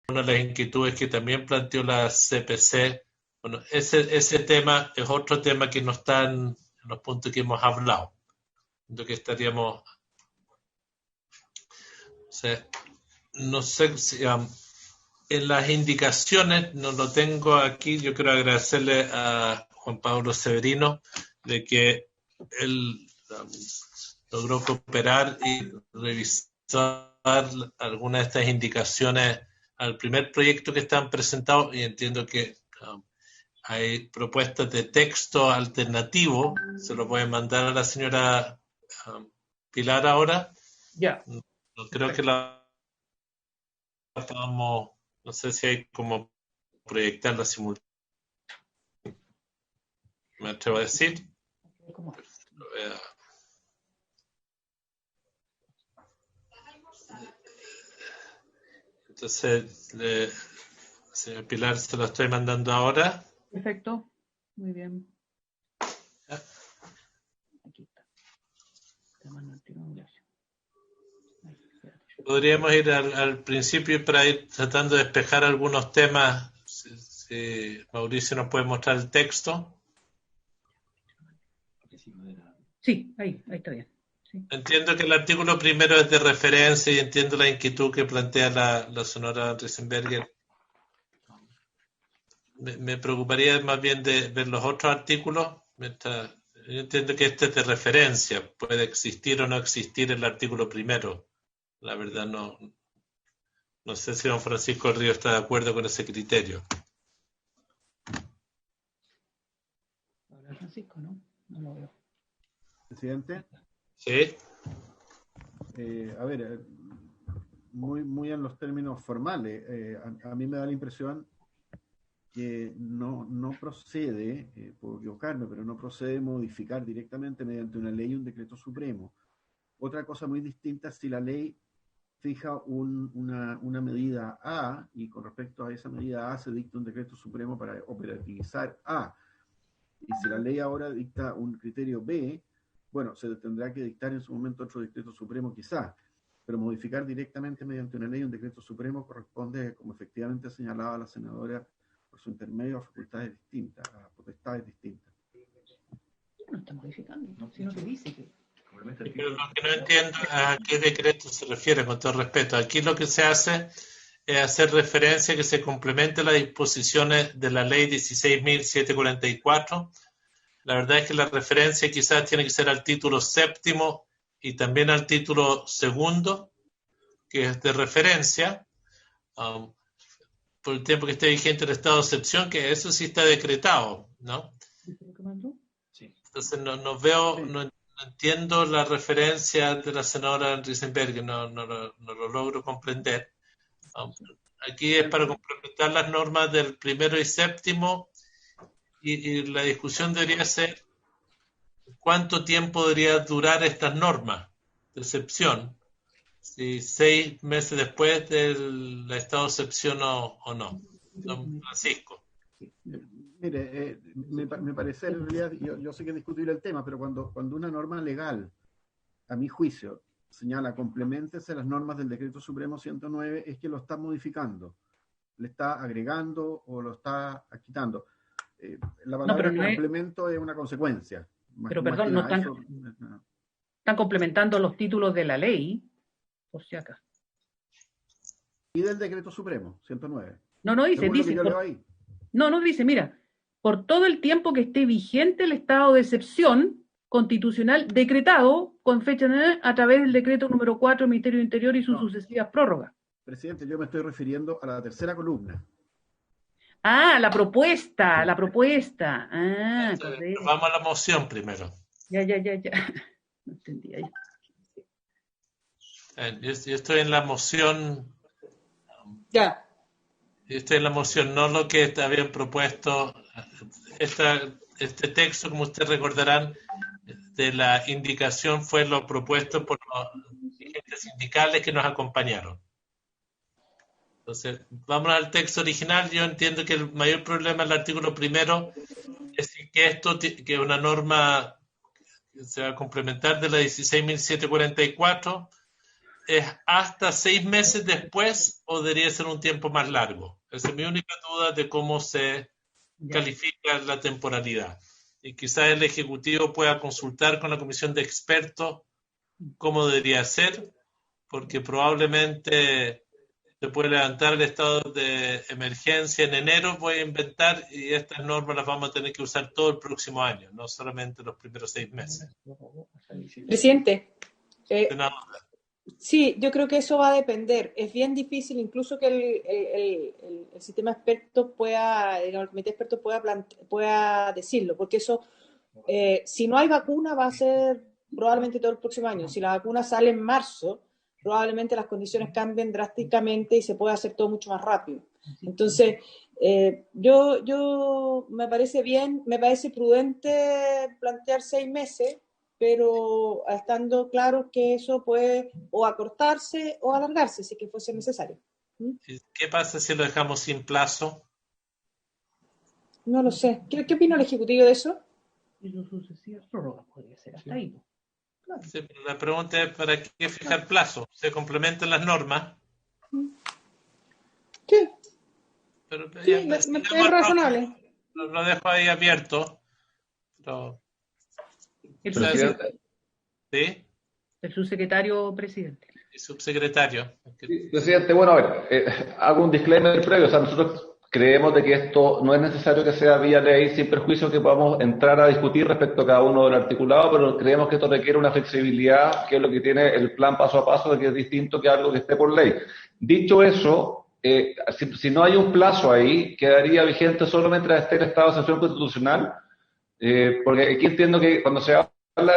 una de las inquietudes que también planteó la CPC. Bueno, ese tema es otro tema que no está en los puntos que hemos hablado. De que estaríamos... O sea, no sé si en las indicaciones, no lo tengo aquí, yo quiero agradecerle a Juan Pablo Severino de que él logró cooperar y revisar algunas de estas indicaciones al primer proyecto que están presentados, y entiendo que hay propuestas de texto alternativo. Se lo voy a mandar a la señora Pilar ahora. Ya. No creo que la podamos, no sé si hay como proyectarla simultáneamente. Me atrevo a decir. Entonces, señor Pilar, se lo estoy mandando ahora. Perfecto. Muy bien. Aquí está. Te mando el tiro, gracias. Podríamos ir al principio para ir tratando de despejar algunos temas. Si Mauricio nos puede mostrar el texto. Sí, ahí está bien. Sí. Entiendo que el artículo primero es de referencia y entiendo la inquietud que plantea la señora Riesenberger. Me preocuparía más bien de ver los otros artículos. Yo entiendo que este es de referencia. Puede existir o no existir el artículo primero. La verdad no sé si don Francisco Río está de acuerdo con ese criterio. Habla Francisco, ¿no? No lo veo. Presidente. Sí. A ver, muy en los términos formales. A mí me da la impresión que no procede, puedo equivocarme, pero no procede modificar directamente mediante una ley un decreto supremo. Otra cosa muy distinta es si la ley fija una medida A y con respecto a esa medida A se dicta un decreto supremo para operativizar A. Y si la ley ahora dicta un criterio B, bueno, se tendrá que dictar en su momento otro decreto supremo quizás, pero modificar directamente mediante una ley un decreto supremo corresponde, como efectivamente señalaba la senadora, por su intermedio a facultades distintas, a potestades distintas. No está modificando, sino que dice que... Pero lo que no entiendo es a qué decreto se refiere, con todo respeto. Aquí lo que se hace es hacer referencia a que se complemente las disposiciones de la ley 16.744. La verdad es que la referencia quizás tiene que ser al título séptimo y también al título segundo, que es de referencia, por el tiempo que esté vigente el estado de excepción, que eso sí está decretado, ¿no? Entonces no entiendo la referencia de la senadora Riesenberger, no lo logro comprender. Aquí es para complementar las normas del primero y séptimo, y la discusión debería ser cuánto tiempo debería durar estas normas de excepción, si 6 meses después del estado de excepción o no. Don Francisco. Mire, me parece, en realidad, yo sé que es discutible el tema, pero cuando una norma legal, a mi juicio, señala compleméntese las normas del Decreto Supremo 109, es que lo está modificando, le está agregando o lo está quitando. La palabra complemento es una consecuencia. Pero perdón, no están complementando los títulos de la ley, o sea acá. Y del Decreto Supremo 109. No dice, no dice, mira, por todo el tiempo que esté vigente el estado de excepción constitucional decretado con fecha a través del decreto número 4 del Ministerio del Interior y sus sucesivas prórrogas. Presidente, yo me estoy refiriendo a la tercera columna. Ah, la propuesta. Ah, vamos a la moción primero. Ya. No entendía ya. Yo estoy en la moción. Ya. Yo estoy en la moción, no lo que habían propuesto. Este texto, como ustedes recordarán, de la indicación fue lo propuesto por los dirigentes sindicales que nos acompañaron. Entonces, vamos al texto original. Yo entiendo que el mayor problema del artículo primero es que esto, que es una norma que se va a complementar de la 16.744, ¿es hasta 6 meses después o debería ser un tiempo más largo? Esa es mi única duda de cómo se califica la temporalidad. Y quizás el Ejecutivo pueda consultar con la Comisión de Expertos cómo debería ser, porque probablemente se puede levantar el estado de emergencia en enero, voy a inventar, y estas normas las vamos a tener que usar todo el próximo año, no solamente los primeros 6 meses. Presidente, Una- sí, yo creo que eso va a depender. Es bien difícil, incluso que el sistema experto pueda, digamos, el comité experto pueda decirlo, porque eso, si no hay vacuna, va a ser probablemente todo el próximo año. Si la vacuna sale en marzo, probablemente las condiciones cambien drásticamente y se puede hacer todo mucho más rápido. Entonces, yo me parece bien, me parece prudente plantear 6 meses, pero estando claro que eso puede o acortarse o alargarse si que fuese necesario. ¿Qué pasa si lo dejamos sin plazo? No lo sé. ¿Qué opina el Ejecutivo de eso? Y su sucesiva prórroga podría ser hasta ahí. Claro. Sí, pero la pregunta es, ¿para qué fijar plazo? ¿Se complementan las normas? Sí, Pero sí, ya, es razonable. lo dejo ahí abierto. Pero, El, Presidente. ¿sí? el subsecretario presidente. Y subsecretario. Sí, presidente, bueno, a ver, hago un disclaimer previo. O sea, nosotros creemos de que esto no es necesario que sea vía ley, sin perjuicio que podamos entrar a discutir respecto a cada uno del articulado, pero creemos que esto requiere una flexibilidad, que es lo que tiene el plan paso a paso, de que es distinto que algo que esté por ley. Dicho eso, si no hay un plazo ahí, quedaría vigente solo mientras esté el estado de excepción constitucional, porque aquí entiendo que cuando se habla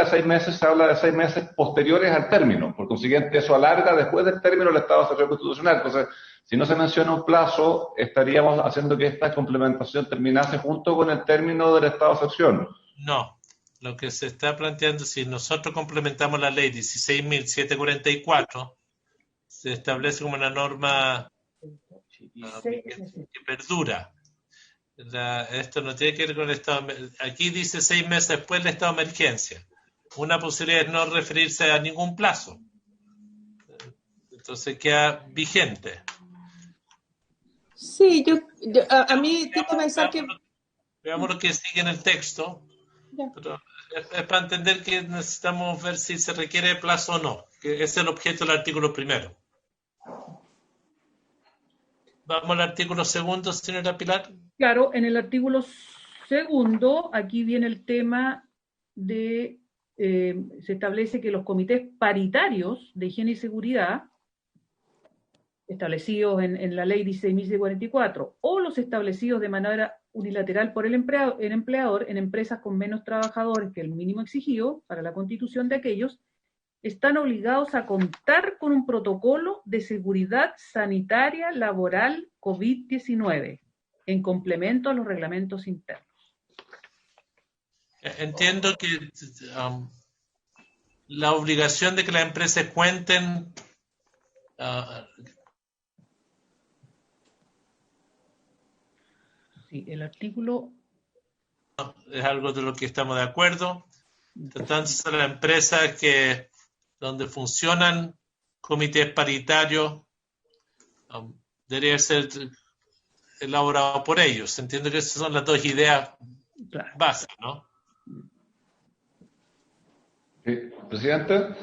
de 6 meses, se habla de 6 meses posteriores al término. Por consiguiente, eso alarga después del término del estado de excepción constitucional. Entonces, si no se menciona un plazo, estaríamos haciendo que esta complementación terminase junto con el término del estado de excepción. No, lo que se está planteando, si nosotros complementamos la ley 16.744, se establece como una norma que perdura. Esto no tiene que ver con el estado. Aquí dice 6 meses después del estado de emergencia. Una posibilidad es no referirse a ningún plazo. Entonces queda vigente. Sí, a mí tengo que pensar que... Veamos lo que sigue en el texto. Pero es para entender que necesitamos ver si se requiere plazo o no, que ese es el objeto del artículo primero. Vamos al artículo segundo, señora Pilar. Claro, en el artículo segundo, aquí viene el tema de, se establece que los comités paritarios de higiene y seguridad, establecidos en la ley 16.744, o los establecidos de manera unilateral por el empleador en empresas con menos trabajadores que el mínimo exigido para la constitución de aquellos, están obligados a contar con un protocolo de seguridad sanitaria laboral COVID-19, en complemento a los reglamentos internos. Entiendo que la obligación de que las empresas cuenten Sí, el artículo es algo de lo que estamos de acuerdo. Entonces, las empresas donde funcionan comités paritarios debería ser elaborado por ellos. Entiendo que esas son las dos ideas básicas, ¿no? Sí, presidente.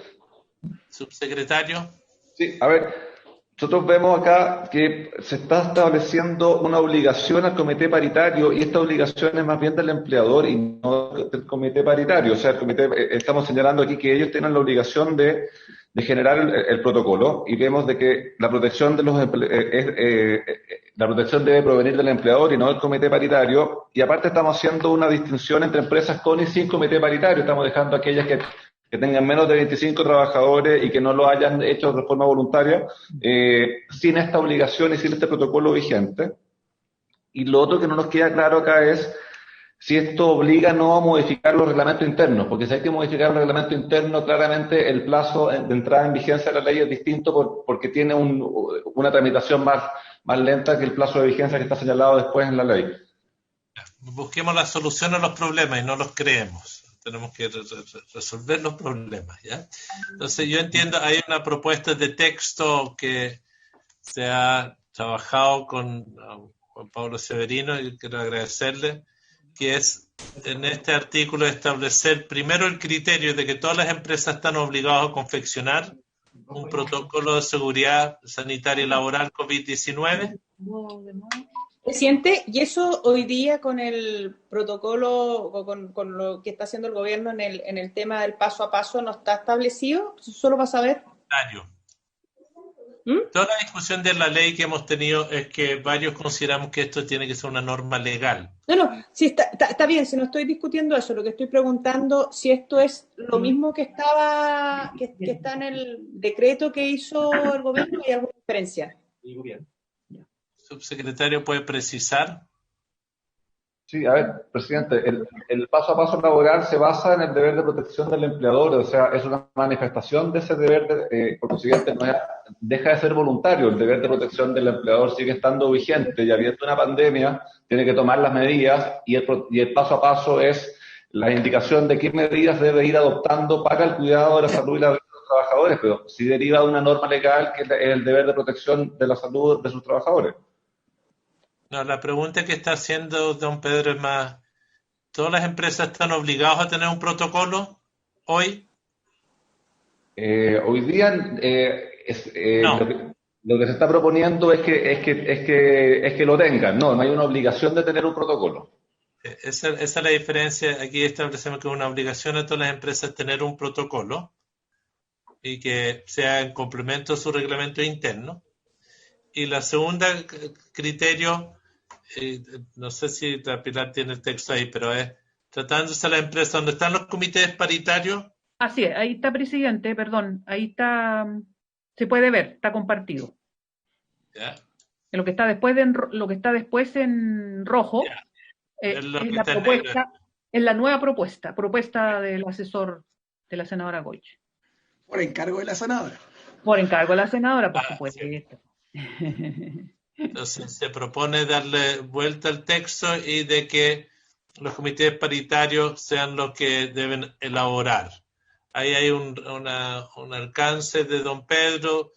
Subsecretario. Sí, a ver, nosotros vemos acá que se está estableciendo una obligación al comité paritario y esta obligación es más bien del empleador y no del comité paritario. O sea, estamos señalando aquí que ellos tienen la obligación de generar el protocolo y vemos de que la protección de la protección debe provenir del empleador y no del comité paritario. Y aparte estamos haciendo una distinción entre empresas con y sin comité paritario. Estamos dejando aquellas que tengan menos de 25 trabajadores y que no lo hayan hecho de forma voluntaria, sin esta obligación y sin este protocolo vigente. Y lo otro que no nos queda claro acá es si esto obliga no a modificar los reglamentos internos, porque si hay que modificar el reglamento interno, claramente el plazo de entrada en vigencia de la ley es distinto porque tiene una tramitación más más lenta que el plazo de vigencia que está señalado después en la ley. Busquemos la solución a los problemas y no los creemos. Tenemos que resolver los problemas, ¿ya? Entonces yo entiendo, hay una propuesta de texto que se ha trabajado con Juan Pablo Severino, y quiero agradecerle, que es en este artículo establecer primero el criterio de que todas las empresas están obligadas a confeccionar un protocolo de seguridad sanitaria y laboral COVID-19. Presidente, ¿y eso hoy día con el protocolo o con lo que está haciendo el gobierno en el tema del paso a paso no está establecido? Solo para saber. Toda la discusión de la ley que hemos tenido es que varios consideramos que esto tiene que ser una norma legal. No, sí, está bien, si no estoy discutiendo eso, lo que estoy preguntando si esto es lo mismo que está en el decreto que hizo el gobierno, ¿hay alguna diferencia? Subsecretario, ¿puede precisar? Sí, a ver, presidente, el paso a paso laboral se basa en el deber de protección del empleador, o sea, es una manifestación de ese deber, por consiguiente, deja de ser voluntario, el deber de protección del empleador sigue estando vigente y habiendo una pandemia, tiene que tomar las medidas y el paso a paso es la indicación de qué medidas debe ir adoptando para el cuidado de la salud y la vida de los trabajadores, pero sí deriva de una norma legal que es el deber de protección de la salud de sus trabajadores. No, la pregunta que está haciendo don Pedro es más, ¿todas las empresas están obligadas a tener un protocolo hoy? Hoy día no. Lo que se está proponiendo es que lo tengan, no hay una obligación de tener un protocolo. Esa es la diferencia. Aquí establecemos que es una obligación a todas las empresas tener un protocolo y que sea en complemento a su reglamento interno. Y la segunda criterio, no sé si la Pilar tiene el texto ahí, pero es tratándose de la empresa donde están los comités paritarios. Así es, ahí está, presidente, perdón, ahí está, se puede ver, está compartido. ¿Ya? En lo que está después en rojo, es la propuesta, es la nueva propuesta del asesor de la senadora Goich. Por encargo de la senadora. Por encargo de la senadora, por supuesto. Sí. Entonces se propone darle vuelta al texto y de que los comités paritarios sean los que deben elaborar. Ahí hay un alcance de don Pedro.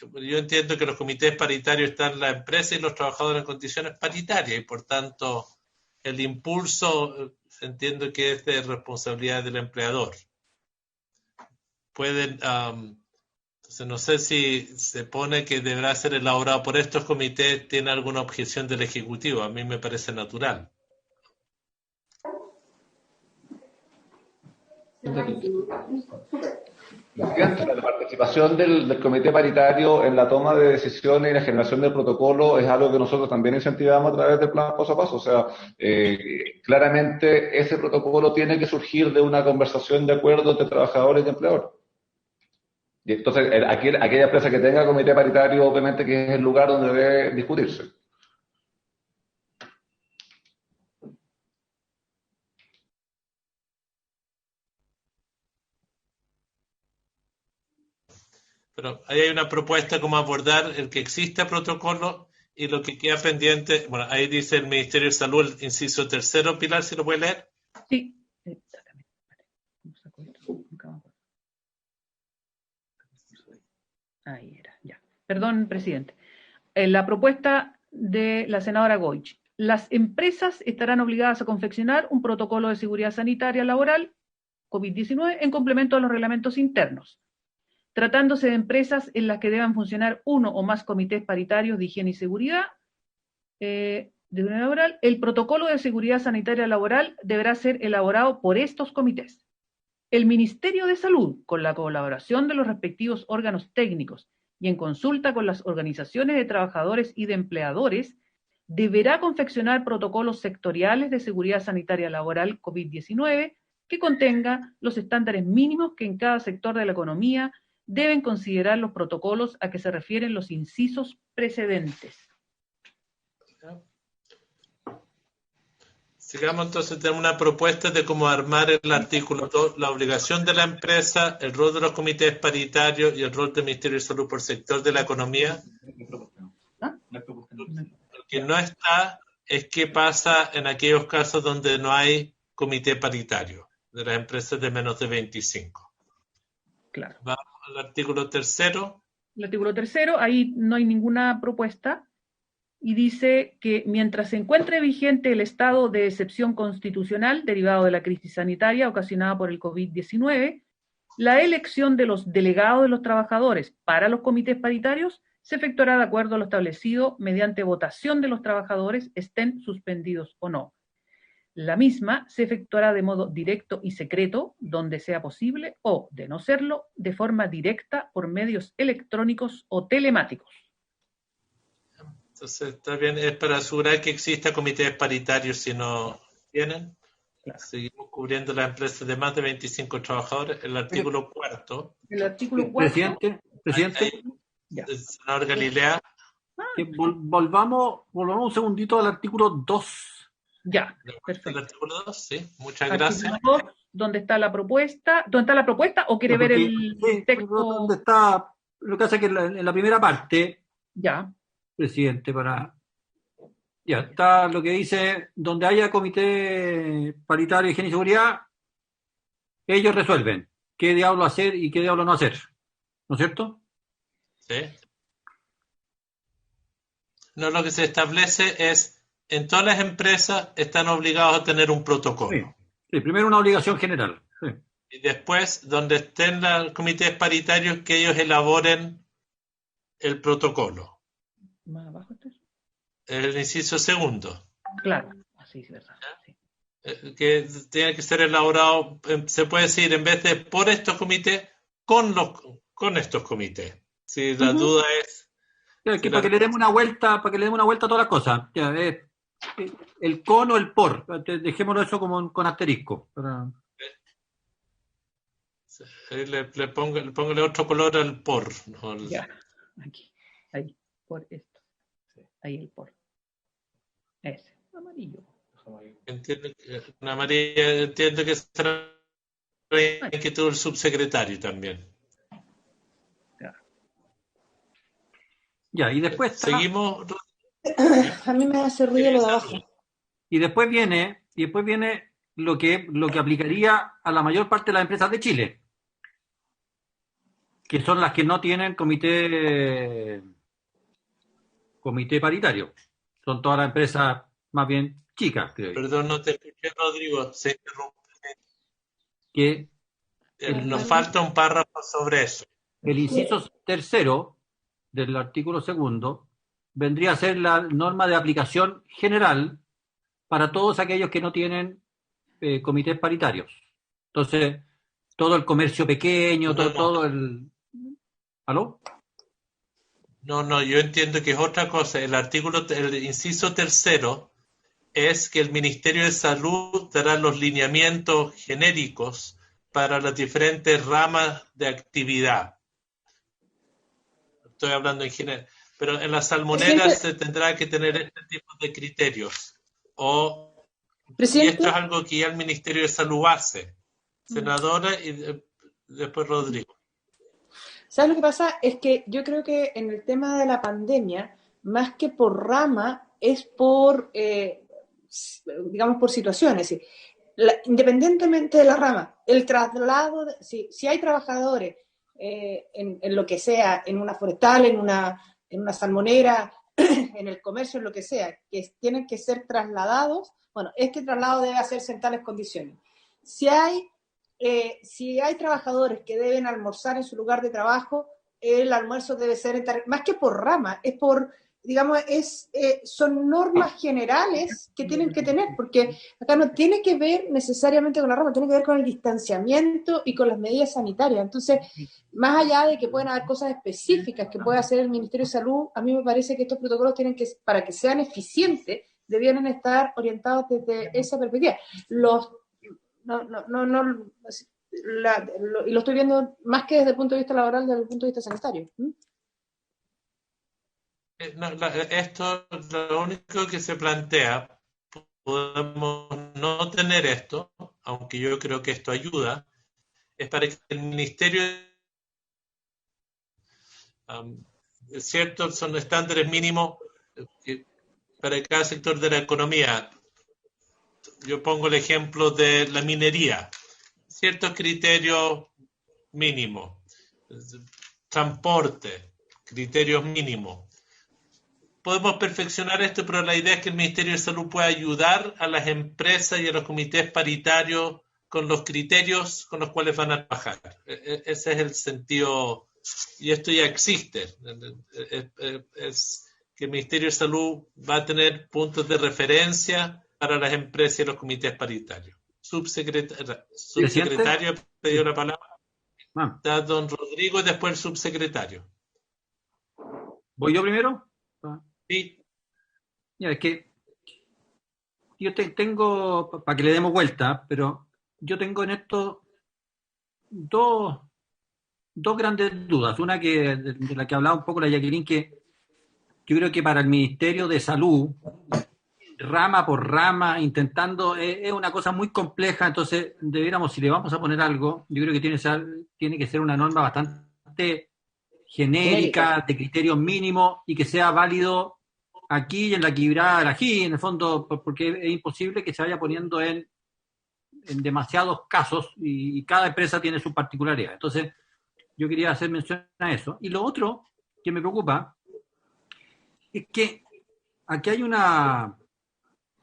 Yo entiendo que los comités paritarios están la empresa y los trabajadores en condiciones paritarias y por tanto el impulso entiendo que es de responsabilidad del empleador. Pueden... Entonces, no sé si se pone que deberá ser elaborado por estos comités, ¿tiene alguna objeción del Ejecutivo? A mí me parece natural. La participación del comité paritario en la toma de decisiones y la generación del protocolo es algo que nosotros también incentivamos a través del plan paso a paso. O sea, claramente ese protocolo tiene que surgir de una conversación de acuerdo entre trabajadores y empleadores. Y entonces, aquella empresa que tenga comité paritario, obviamente que es el lugar donde debe discutirse. Pero ahí hay una propuesta como abordar el que exista protocolo y lo que queda pendiente. Bueno, ahí dice el Ministerio de Salud, el inciso 3, Pilar, ¿si lo puede leer? Sí. Ahí era, ya. Perdón, presidente. La propuesta de la senadora Goich. Las empresas estarán obligadas a confeccionar un protocolo de seguridad sanitaria laboral COVID-19 en complemento a los reglamentos internos. Tratándose de empresas en las que deban funcionar uno o más comités paritarios de higiene y seguridad de seguridad laboral, el protocolo de seguridad sanitaria laboral deberá ser elaborado por estos comités. El Ministerio de Salud, con la colaboración de los respectivos órganos técnicos y en consulta con las organizaciones de trabajadores y de empleadores, deberá confeccionar protocolos sectoriales de seguridad sanitaria laboral COVID-19 que contenga los estándares mínimos que en cada sector de la economía deben considerar los protocolos a que se refieren los incisos precedentes. Sigamos entonces, tenemos una propuesta de cómo armar el artículo 2, la obligación de la empresa, el rol de los comités paritarios y el rol del Ministerio de Salud por sector de la economía. Lo que no está es qué pasa en aquellos casos donde no hay comité paritario de las empresas de menos de 25. Claro. Vamos al artículo 3. El artículo 3, ahí no hay ninguna propuesta, y dice que mientras se encuentre vigente el estado de excepción constitucional derivado de la crisis sanitaria ocasionada por el COVID-19, la elección de los delegados de los trabajadores para los comités paritarios se efectuará de acuerdo a lo establecido mediante votación de los trabajadores, estén suspendidos o no. La misma se efectuará de modo directo y secreto, donde sea posible, o, de no serlo, de forma directa por medios electrónicos o telemáticos. Entonces, está bien, es para asegurar que exista comités paritarios si no tienen. Claro. Seguimos cubriendo las empresas de más de 25 trabajadores. El artículo 4. El artículo 4. Presidente, El senador Galilea. volvamos un segundito al artículo 2. Ya, El perfecto. artículo 2, sí. Muchas gracias. Artículo 2, ¿dónde está la propuesta? ¿Dónde está la propuesta o quiere ver el texto? ¿Dónde está? Lo que hace que en la primera parte, Ya. presidente, ya está lo que dice, donde haya comité paritario de higiene y seguridad, ellos resuelven qué diablo hacer y qué diablo no hacer, ¿no es cierto? Sí. No, lo que se establece es, en todas las empresas están obligados a tener un protocolo. Sí, primero una obligación general. Sí. Y después, donde estén los comités paritarios, que ellos elaboren el protocolo. ¿Más abajo está eso? El inciso 2. Claro, así es verdad. Sí. Que tiene que ser elaborado, se puede decir, en vez de por estos comités, con estos comités. Si la duda es... Ya, si para que le demos una vuelta, a todas las cosas. Ya, el con o el por. Dejémoslo eso como con asterisco. Póngale otro color al por. ¿No? Ya, aquí, ahí, por esto. Ahí el por. Ese, amarillo. Entiendo que será la inquietud del subsecretario también. Ya, y después seguimos. A mí me hace ruido lo de abajo. Y después viene lo que aplicaría a la mayor parte de las empresas de Chile, que son las que no tienen comité paritario. Son todas las empresas más bien chicas, creo. Perdón, no te escuché, Rodrigo, se interrumpe. Que nos falta un párrafo sobre eso. El inciso 3 del artículo 2 vendría a ser la norma de aplicación general para todos aquellos que no tienen comités paritarios. Entonces, todo el comercio pequeño, todo el... ¿Aló? No, yo entiendo que es otra cosa. El inciso 3 es que el Ministerio de Salud dará los lineamientos genéricos para las diferentes ramas de actividad. Estoy hablando en general. Pero en las salmoneras se tendrá que tener este tipo de criterios. Y esto es algo que ya el Ministerio de Salud hace. Senadora y después Rodrigo. ¿Sabes lo que pasa? Es que yo creo que en el tema de la pandemia, más que por rama, es por, digamos, por situaciones. Independientemente de la rama, el traslado, si hay trabajadores en lo que sea, en una forestal, en una salmonera, en el comercio, en lo que sea, que tienen que ser trasladados, bueno, este traslado debe hacerse en tales condiciones. Si hay trabajadores que deben almorzar en su lugar de trabajo, el almuerzo debe ser más que por rama, es por, digamos, son normas generales que tienen que tener, porque acá no tiene que ver necesariamente con la rama, tiene que ver con el distanciamiento y con las medidas sanitarias. Entonces, más allá de que pueden haber cosas específicas que puede hacer el Ministerio de Salud, a mí me parece que estos protocolos tienen que, para que sean eficientes, debieran estar orientados desde esa perspectiva. Y lo estoy viendo más que desde el punto de vista laboral, desde el punto de vista sanitario. Esto, lo único que se plantea, podemos no tener esto, aunque yo creo que esto ayuda, es para que el Ministerio, es cierto, son estándares mínimos, para cada sector de la economía. Yo pongo el ejemplo de la minería. Ciertos criterios mínimos. Transporte, criterios mínimos. Podemos perfeccionar esto, pero la idea es que el Ministerio de Salud pueda ayudar a las empresas y a los comités paritarios con los criterios con los cuales van a trabajar. Ese es el sentido, y esto ya existe. Es que el Ministerio de Salud va a tener puntos de referencia para las empresas y los comités paritarios. Subsecretario, pedido la palabra. Da don Rodrigo y después el subsecretario. ¿Voy yo primero? Sí. Ya, es que yo tengo, para que le demos vuelta, pero yo tengo en esto dos grandes dudas. Una que de la que hablaba un poco la Jacqueline, que yo creo que para el Ministerio de Salud, rama por rama, intentando, es una cosa muy compleja, entonces debiéramos, si le vamos a poner algo, yo creo que tiene que ser una norma bastante genérica, de criterios mínimos, y que sea válido aquí y en la quebrada del Ají, en el fondo, porque es imposible que se vaya poniendo en demasiados casos, y cada empresa tiene su particularidad. Entonces, yo quería hacer mención a eso. Y lo otro que me preocupa es que aquí hay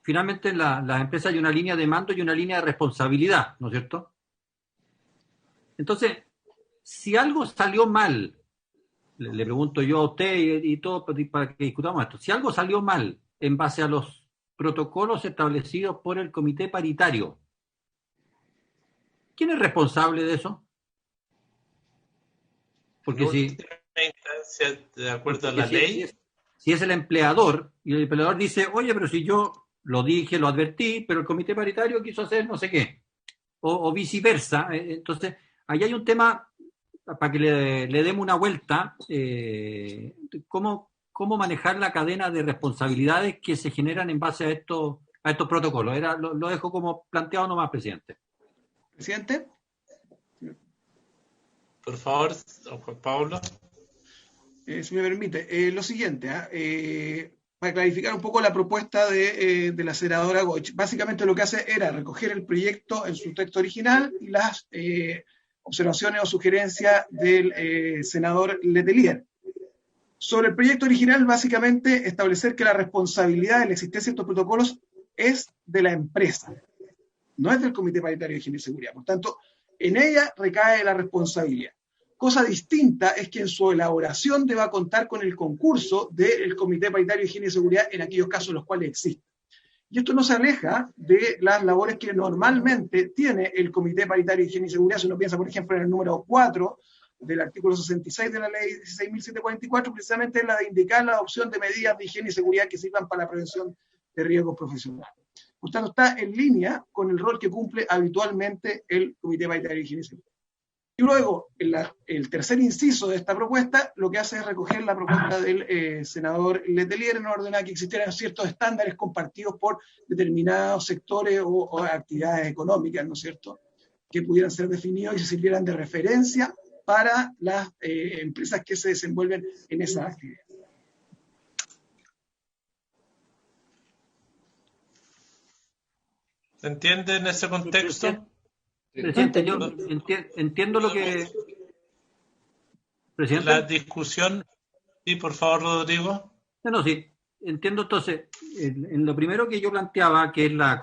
finalmente en las empresas hay una línea de mando y una línea de responsabilidad, ¿no es cierto? Entonces, si algo salió mal, le pregunto yo a usted y todo para que discutamos esto, si algo salió mal en base a los protocolos establecidos por el comité paritario, ¿quién es responsable de eso? Porque de acuerdo a la ley. Si es el empleador, y el empleador dice, oye, pero si yo lo dije, lo advertí, pero el comité paritario quiso hacer no sé qué, o viceversa. Entonces, ahí hay un tema para que le demos una vuelta, cómo manejar la cadena de responsabilidades que se generan en base a estos protocolos. Lo dejo como planteado nomás, presidente. Presidente. Por favor, don Juan Pablo. Si me permite, lo siguiente, para clarificar un poco la propuesta de la senadora Goich. Básicamente lo que hace era recoger el proyecto en su texto original y las observaciones o sugerencias del senador Letelier. Sobre el proyecto original, básicamente establecer que la responsabilidad de la existencia de estos protocolos es de la empresa, no es del Comité Paritario de Higiene y Seguridad. Por tanto, en ella recae la responsabilidad. Cosa distinta es que en su elaboración deba contar con el concurso del Comité Paritario de Higiene y Seguridad en aquellos casos en los cuales existe. Y esto no se aleja de las labores que normalmente tiene el Comité Paritario de Higiene y Seguridad. Si uno piensa, por ejemplo, en el número 4 del artículo 66 de la ley 16.744, precisamente es la de indicar la adopción de medidas de higiene y seguridad que sirvan para la prevención de riesgos profesionales. Por tanto, está en línea con el rol que cumple habitualmente el Comité Paritario de Higiene y Seguridad. Y luego, el tercer inciso de esta propuesta, lo que hace es recoger la propuesta del senador Letelier en orden a que existieran ciertos estándares compartidos por determinados sectores o actividades económicas, ¿no es cierto?, que pudieran ser definidos y se sirvieran de referencia para las empresas que se desenvuelven en esas actividades. ¿Se entiende en ese contexto? Presidente, yo entiendo lo que... Presidente. La discusión... Sí, por favor, Rodrigo. No, sí. Entiendo entonces, en lo primero que yo planteaba, que es la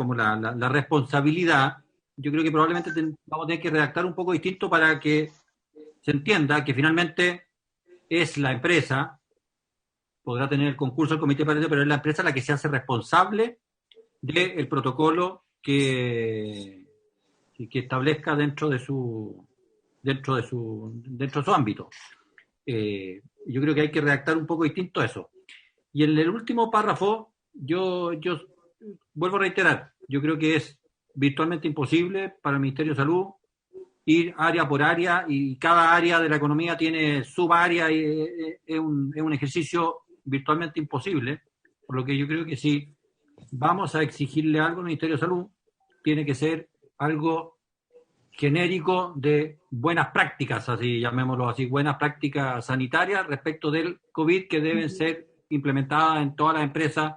responsabilidad, yo creo que probablemente vamos a tener que redactar un poco distinto para que se entienda que finalmente es la empresa, podrá tener el concurso del comité paritario, pero es la empresa la que se hace responsable del protocolo que establezca dentro de su ámbito. Yo creo que hay que redactar un poco distinto eso. Y en el último párrafo, yo vuelvo a reiterar, yo creo que es virtualmente imposible para el Ministerio de Salud ir área por área, y cada área de la economía tiene subárea, y es un ejercicio virtualmente imposible, por lo que yo creo que si vamos a exigirle algo al Ministerio de Salud, tiene que ser algo genérico de buenas prácticas, así llamémoslo así, buenas prácticas sanitarias respecto del COVID, que deben ser implementada en todas las empresas,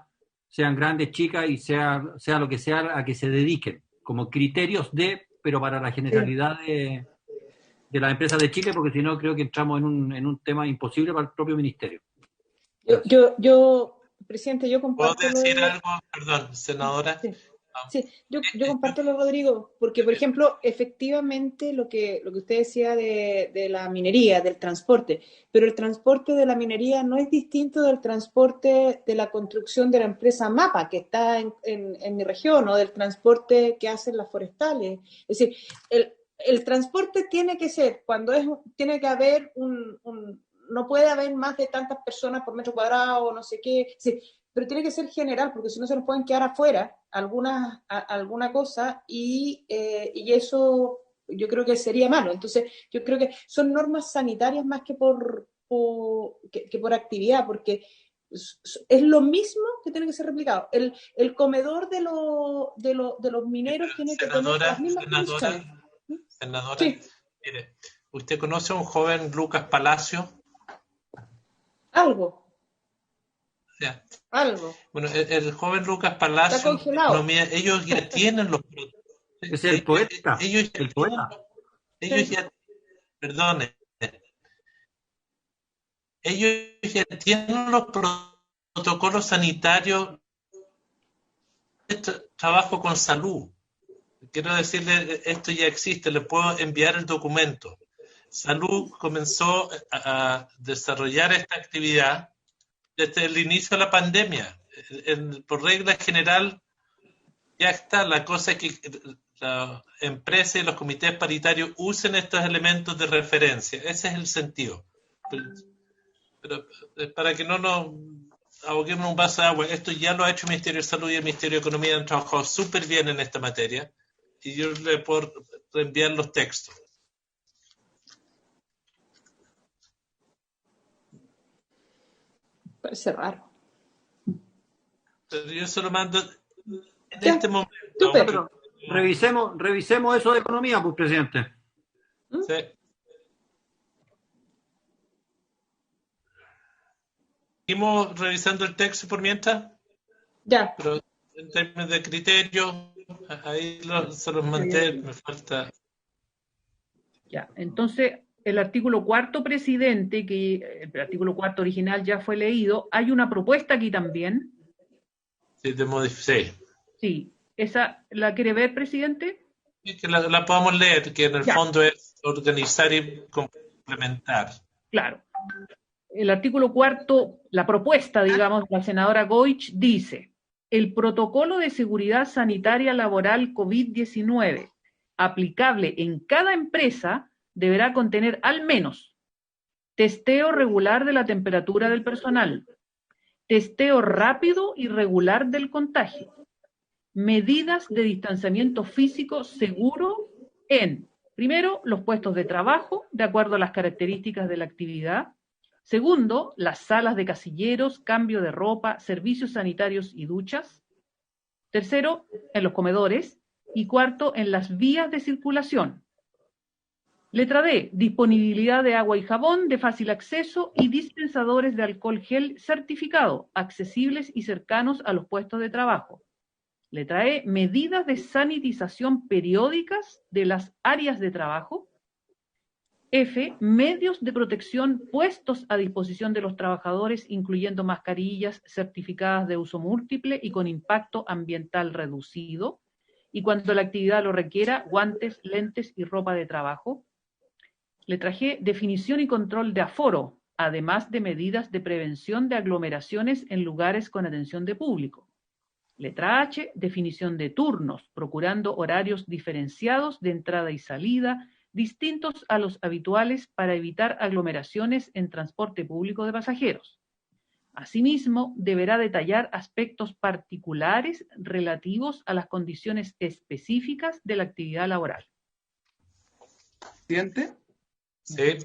sean grandes, chicas, y sea lo que sea a que se dediquen, como criterios pero para la generalidad de las empresas de Chile, porque si no creo que entramos en un tema imposible para el propio ministerio. Yo, presidente, yo comparto. ¿Puedo decir algo? Perdón, senadora. Sí, yo comparto lo, Rodrigo, porque, por ejemplo, efectivamente lo que usted decía de la minería, del transporte, pero el transporte de la minería no es distinto del transporte de la construcción de la empresa MAPA, que está en mi región, o del transporte que hacen las forestales. Es decir, el transporte tiene que ser, tiene que haber no puede haber más de tantas personas por metro cuadrado, no sé qué, sí, pero tiene que ser general, porque si no se nos pueden quedar afuera alguna cosa, y eso yo creo que sería malo. Entonces, yo creo que son normas sanitarias más que por actividad, porque es lo mismo que tiene que ser replicado. El comedor de los mineros tiene que tener las mismas condiciones. Senadora, Sí. Mire, ¿usted conoce a un joven Lucas Palacio? Algo. Ya. Algo. Bueno, el joven Lucas Palacio, está congelado. ellos ya tienen los... Es el poeta. Ellos ya tienen los protocolos sanitarios de trabajo con salud. Quiero decirle, esto ya existe, le puedo enviar el documento. Salud comenzó a desarrollar esta actividad desde el inicio de la pandemia. Por regla general, ya está. La cosa es que las empresas y los comités paritarios usen estos elementos de referencia. Ese es el sentido. Pero para que no nos ahoguemos un vaso de agua, esto ya lo ha hecho el Ministerio de Salud y el Ministerio de Economía, han trabajado súper bien en esta materia, y yo le puedo reenviar los textos. Parece raro. Pero yo se lo mando en Ya, este momento. Pero revisemos eso de economía, pues, presidente. Sí. ¿Seguimos revisando el texto por mientras? Ya. Pero en términos de criterio, ahí se los mandé, me falta. Ya, entonces, el artículo cuarto, presidente, que el artículo cuarto original ya fue leído, hay una propuesta aquí también. Sí, de modificar. Sí, ¿esa la quiere ver, presidente? Sí, que la podamos leer, que en el fondo es organizar y complementar. Claro. El artículo cuarto, la propuesta, digamos, de la senadora Goich dice: el protocolo de seguridad sanitaria laboral COVID-19 aplicable en cada empresa deberá contener al menos testeo regular de la temperatura del personal, testeo rápido y regular del contagio, medidas de distanciamiento físico seguro en, primero, los puestos de trabajo, de acuerdo a las características de la actividad; segundo, las salas de casilleros, cambio de ropa, servicios sanitarios y duchas; tercero, en los comedores; y cuarto, en las vías de circulación. Letra D, disponibilidad de agua y jabón de fácil acceso y dispensadores de alcohol gel certificado, accesibles y cercanos a los puestos de trabajo. Letra E, medidas de sanitización periódicas de las áreas de trabajo. F, medios de protección puestos a disposición de los trabajadores, incluyendo mascarillas certificadas de uso múltiple y con impacto ambiental reducido, y cuando la actividad lo requiera, guantes, lentes y ropa de trabajo. Letra G, definición y control de aforo, además de medidas de prevención de aglomeraciones en lugares con atención de público. Letra H, definición de turnos, procurando horarios diferenciados de entrada y salida, distintos a los habituales para evitar aglomeraciones en transporte público de pasajeros. Asimismo, deberá detallar aspectos particulares relativos a las condiciones específicas de la actividad laboral. ¿Presidente? Sí.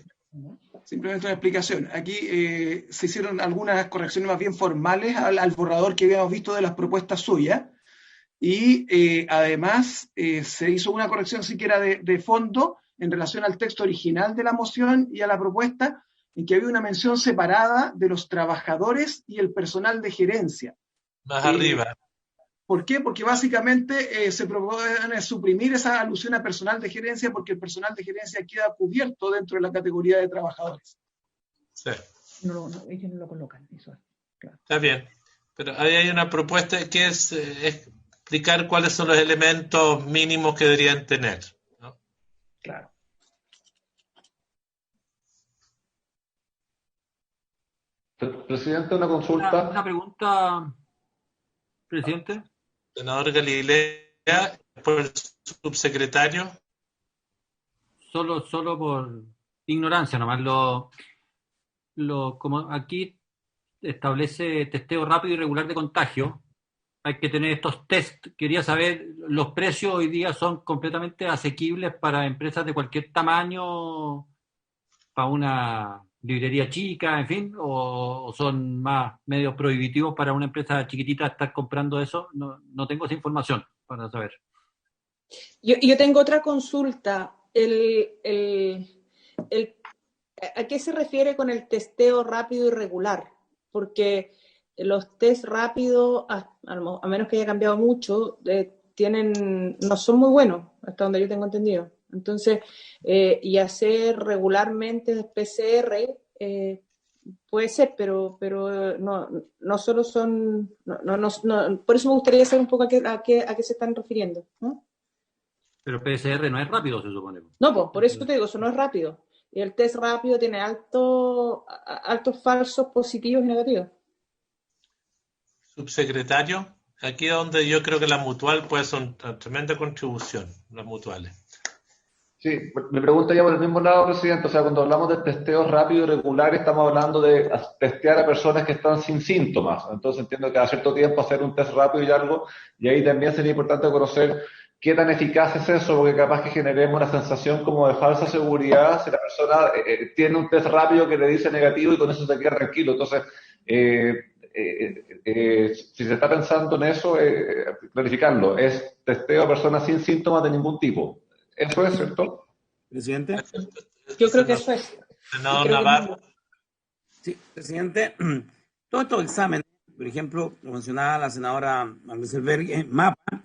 Simplemente una explicación. Aquí se hicieron algunas correcciones más bien formales al borrador que habíamos visto de las propuestas suyas, y además se hizo una corrección siquiera de fondo en relación al texto original de la moción y a la propuesta, en que había una mención separada de los trabajadores y el personal de gerencia. Más arriba. ¿Por qué? Porque básicamente se propone suprimir esa alusión a personal de gerencia porque el personal de gerencia queda cubierto dentro de la categoría de trabajadores. Sí. Ellos no lo colocan, eso. Claro. Está bien, pero ahí hay una propuesta que es explicar cuáles son los elementos mínimos que deberían tener, ¿no? Claro. Presidente, una consulta. Una pregunta, presidente. Senador Galilea, por el subsecretario. Solo por ignorancia nomás. Como aquí establece testeo rápido y regular de contagio, hay que tener estos test. Quería saber, ¿los precios hoy día son completamente asequibles para empresas de cualquier tamaño, para una librería chica, en fin, o son más medios prohibitivos para una empresa chiquitita estar comprando eso? No tengo esa información para saber. Yo tengo otra consulta. ¿A qué se refiere con el testeo rápido y regular? Porque los test rápidos, a menos que haya cambiado mucho, no son muy buenos, hasta donde yo tengo entendido. Entonces, y hacer regularmente PCR puede ser, pero no solo son... por eso me gustaría saber un poco a qué se están refiriendo, ¿no? Pero PCR no es rápido, se supone. No, por eso te digo, eso no es rápido. Y el test rápido tiene altos falsos positivos y negativos. Subsecretario, aquí es donde yo creo que la mutual puede ser una tremenda contribución, las mutuales. Sí, me pregunta ya por el mismo lado, presidente. O sea, cuando hablamos de testeo rápido y regular, estamos hablando de testear a personas que están sin síntomas. Entonces entiendo que a cierto tiempo hacer un test rápido y algo, y ahí también sería importante conocer qué tan eficaz es eso, porque capaz que generemos una sensación como de falsa seguridad si la persona tiene un test rápido que le dice negativo y con eso se queda tranquilo. Entonces, si se está pensando en eso, clarificarlo, es testeo a personas sin síntomas de ningún tipo. ¿Eso es cierto? Presidente. Yo creo que eso es. Senador Navarro. Sí, presidente. Todos estos exámenes, por ejemplo, lo mencionaba la senadora Magreselberg, MAPA,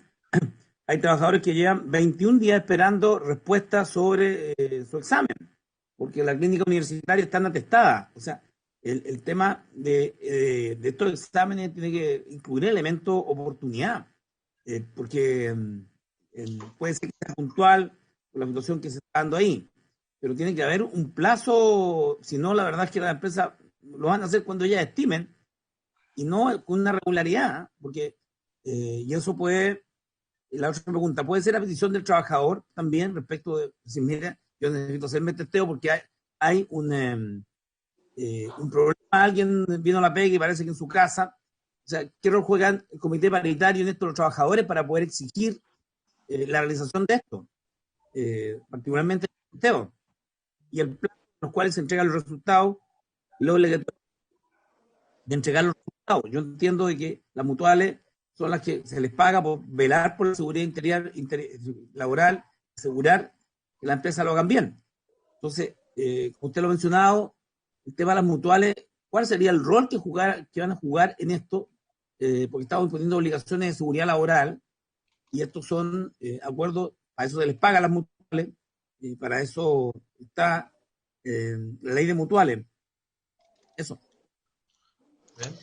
hay trabajadores que llevan 21 días esperando respuestas sobre su examen, porque la clínica universitaria están atestadas. O sea, el tema de estos exámenes tiene que incluir el elemento oportunidad, porque puede ser que sea puntual por la situación que se está dando ahí, pero tiene que haber un plazo, si no, la verdad es que las empresas lo van a hacer cuando ellas estimen y no con una regularidad, porque y eso puede... La otra pregunta, ¿puede ser a petición del trabajador también respecto de decir, mira, yo necesito hacerme testeo porque hay un problema, alguien vino a la pega y parece que en su casa, o sea, ¿qué rol juega el comité paritario en esto los trabajadores para poder exigir la realización de esto? Particularmente el testeo y el plan en los cuales se entregan los resultados y luego de entregar los resultados. Yo entiendo de que las mutuales son las que se les paga por velar por la seguridad interior laboral, asegurar que la empresa lo hagan bien. Entonces, como usted lo ha mencionado, el tema de las mutuales, ¿cuál sería el rol que van a jugar en esto? Porque estamos imponiendo obligaciones de seguridad laboral y estos son acuerdos, a eso se les paga a las mutuales y para eso está la ley de mutuales. Eso. Bien.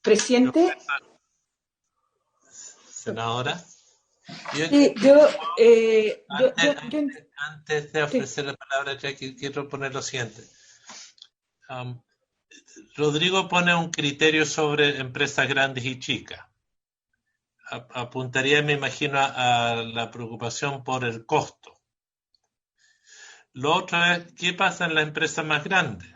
Presidente. Senadora. Antes de ofrecer la palabra, Jackie, quiero poner lo siguiente. Rodrigo pone un criterio sobre empresas grandes y chicas. Apuntaría, me imagino, a la preocupación por el costo. Lo otro es, ¿qué pasa en las empresas más grandes?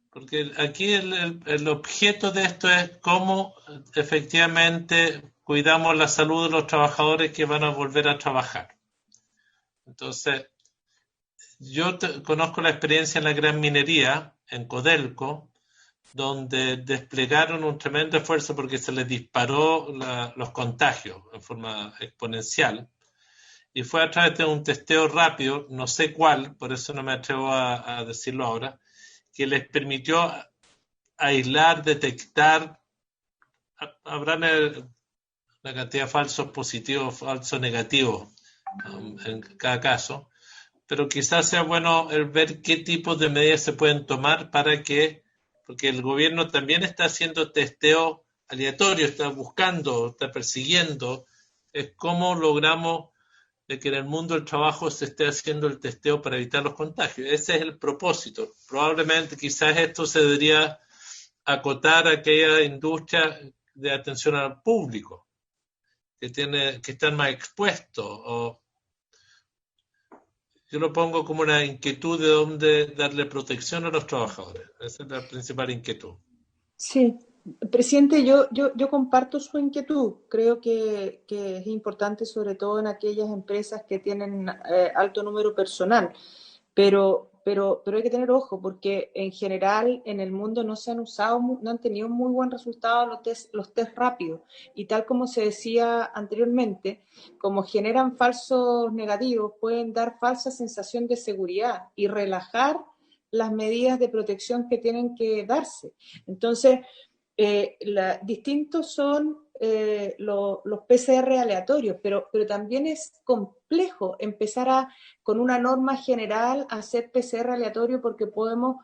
Porque aquí el objeto de esto es cómo efectivamente cuidamos la salud de los trabajadores que van a volver a trabajar. Entonces, yo conozco la experiencia en la gran minería, en Codelco, donde desplegaron un tremendo esfuerzo porque se les disparó los contagios en forma exponencial. Y fue a través de un testeo rápido, no sé cuál, por eso no me atrevo a decirlo ahora, que les permitió aislar, detectar, habrá una cantidad de falsos positivos, falsos negativos en cada caso, pero quizás sea bueno el ver qué tipos de medidas se pueden tomar porque el gobierno también está haciendo testeo aleatorio, está buscando, está persiguiendo, es cómo logramos de que en el mundo del trabajo se esté haciendo el testeo para evitar los contagios. Ese es el propósito. Probablemente quizás esto se debería acotar a aquella industria de atención al público que están más expuestos. O yo lo pongo como una inquietud de dónde darle protección a los trabajadores. Esa es la principal inquietud. Sí, presidente, yo comparto su inquietud. Creo que es importante, sobre todo en aquellas empresas que tienen alto número personal, pero hay que tener ojo, porque en general en el mundo no han tenido muy buen resultado los test rápidos, y tal como se decía anteriormente, como generan falsos negativos, pueden dar falsa sensación de seguridad y relajar las medidas de protección que tienen que darse. Entonces, distintos son los PCR aleatorios, pero también es complejo empezar con una norma general a hacer PCR aleatorio, porque podemos,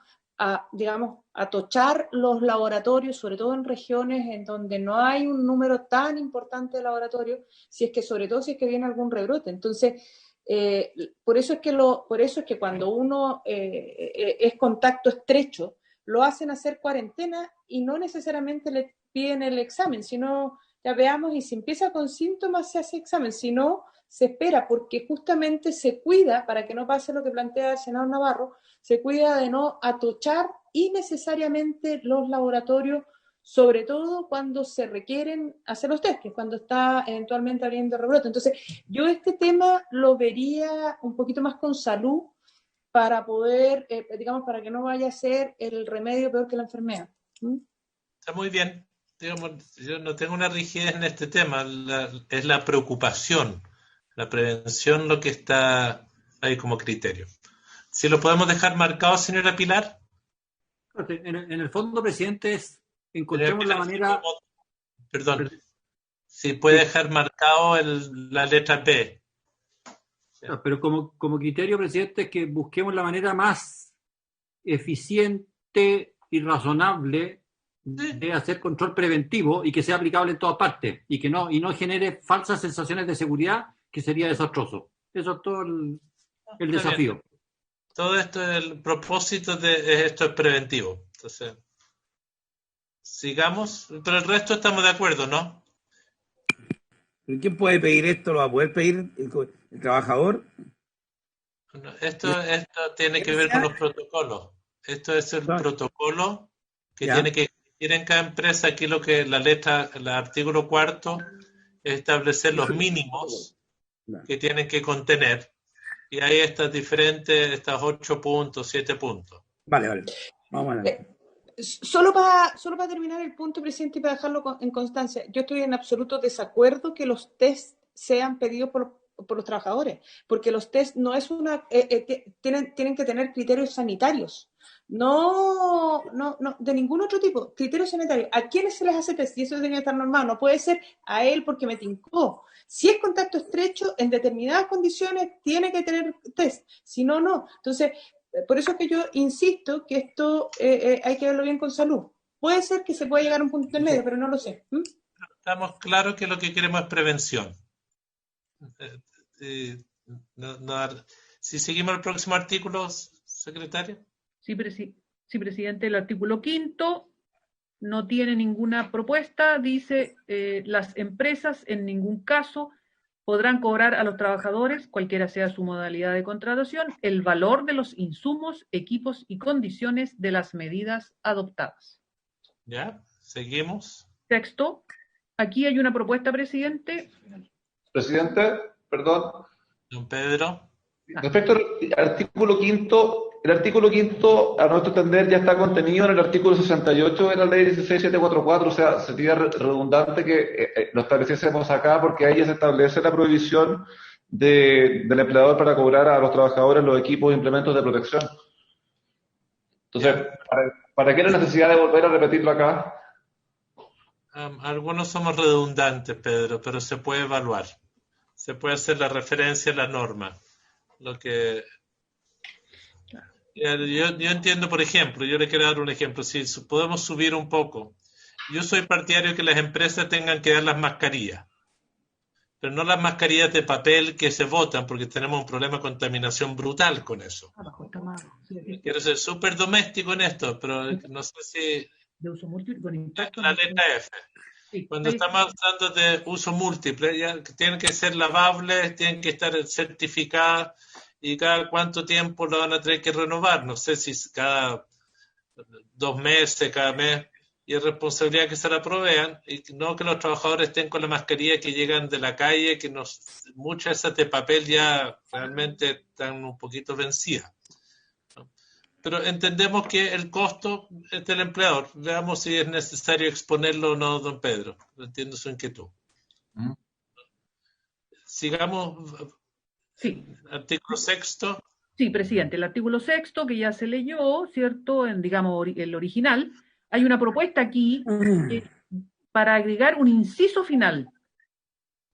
atochar los laboratorios, sobre todo en regiones en donde no hay un número tan importante de laboratorios, sobre todo si es que viene algún rebrote. Entonces, por eso es que cuando uno es contacto estrecho, lo hacen hacer cuarentena y no necesariamente le piden el examen, sino ya veamos, y si empieza con síntomas se hace examen, si no, se espera, porque justamente se cuida, para que no pase lo que plantea el senador Navarro, se cuida de no atochar innecesariamente los laboratorios, sobre todo cuando se requieren hacer los test, que es cuando está eventualmente habiendo rebrote. Entonces, yo este tema lo vería un poquito más con salud, para poder, para que no vaya a ser el remedio peor que la enfermedad. Está muy bien. Yo no tengo una rigidez en este tema, es la preocupación, la prevención lo que está ahí como criterio. Si lo podemos dejar marcado, señora Pilar. En el fondo, presidente, encontremos la manera... Perdón. Si puede dejar marcado la letra B. Pero como criterio, presidente, es que busquemos la manera más eficiente y razonable de hacer control preventivo y que sea aplicable en todas partes y no genere falsas sensaciones de seguridad, que sería desastroso. Eso es todo el desafío. Bien. Todo esto, el propósito de esto es preventivo. Entonces, sigamos, pero el resto estamos de acuerdo, ¿no? ¿Quién puede pedir esto? ¿Lo va a poder pedir el trabajador? Esto tiene que ver con los protocolos. Esto es el protocolo que tiene que existir en cada empresa. Aquí lo que el artículo 4 es establecer los mínimos que tienen que contener. Y hay estas 8 puntos, 7 puntos. Vale. Vamos a ver. Solo para terminar el punto, presidente, y para dejarlo en constancia, yo estoy en absoluto desacuerdo que los test sean pedidos por los trabajadores, porque los test no es tienen que tener criterios sanitarios, no de ningún otro tipo, criterios sanitarios. ¿A quiénes se les hace test? Y eso debería estar normal, no puede ser a él porque me tincó. Si es contacto estrecho, en determinadas condiciones tiene que tener test, si no, no. Entonces, por eso es que yo insisto que esto hay que verlo bien con salud. Puede ser que se pueda llegar a un punto en medio, pero no lo sé. Estamos claros que lo que queremos es prevención. Si seguimos el próximo artículo, secretario. Sí, presidente. El artículo 5 no tiene ninguna propuesta. Dice, las empresas en ningún caso podrán cobrar a los trabajadores, cualquiera sea su modalidad de contratación, el valor de los insumos, equipos y condiciones de las medidas adoptadas. Ya, seguimos. Texto. Aquí hay una propuesta, presidente. Presidente, perdón. Don Pedro. Respecto al artículo 5, el artículo 5, a nuestro entender, ya está contenido en el artículo 68 de la ley 16744, o sea, sería redundante que lo estableciésemos acá, porque ahí ya se establece la prohibición del empleador para cobrar a los trabajadores los equipos e implementos de protección. Entonces, ¿para qué la necesidad de volver a repetirlo acá? Algunos somos redundantes, Pedro, pero se puede evaluar. Se puede hacer la referencia a la norma. Lo que yo entiendo, por ejemplo, yo le quiero dar un ejemplo. Si podemos subir un poco. Yo soy partidario que las empresas tengan que dar las mascarillas, pero no las mascarillas de papel que se botan, porque tenemos un problema de contaminación brutal con eso. Quiero ser súper doméstico en esto, pero no sé si de uso múltiple con impacto. La letra F. Sí, cuando estamos hablando de uso múltiple, ya tienen que ser lavables, tienen que estar certificadas, y cada cuánto tiempo lo van a tener que renovar. No sé si cada 2 meses, cada mes, y es responsabilidad que se la provean, y no que los trabajadores estén con la mascarilla que llegan de la calle, que muchas de esas de papel ya realmente están un poquito vencidas. Pero entendemos que el costo es del empleador. Veamos si es necesario exponerlo o no, don Pedro. Entiendo su inquietud. Sigamos. Sí. Artículo 6. Sí, presidente. El artículo 6, que ya se leyó, ¿cierto? En, digamos, el original. Hay una propuesta aquí para agregar un inciso final.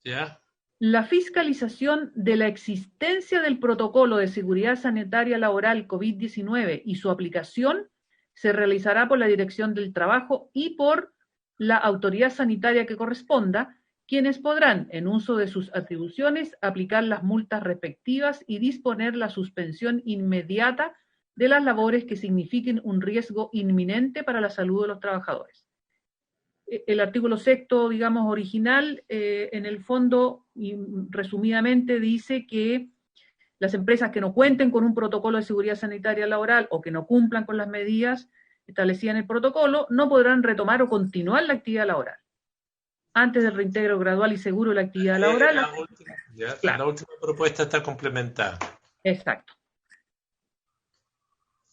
¿Ya? La fiscalización de la existencia del protocolo de seguridad sanitaria laboral COVID-19 y su aplicación se realizará por la Dirección del Trabajo y por la autoridad sanitaria que corresponda, quienes podrán, en uso de sus atribuciones, aplicar las multas respectivas y disponer la suspensión inmediata de las labores que signifiquen un riesgo inminente para la salud de los trabajadores. El artículo 6, digamos, original, en el fondo, y resumidamente, dice que las empresas que no cuenten con un protocolo de seguridad sanitaria laboral o que no cumplan con las medidas establecidas en el protocolo, no podrán retomar o continuar la actividad laboral. Antes del reintegro gradual y seguro de la actividad laboral. La última propuesta está complementada. Exacto.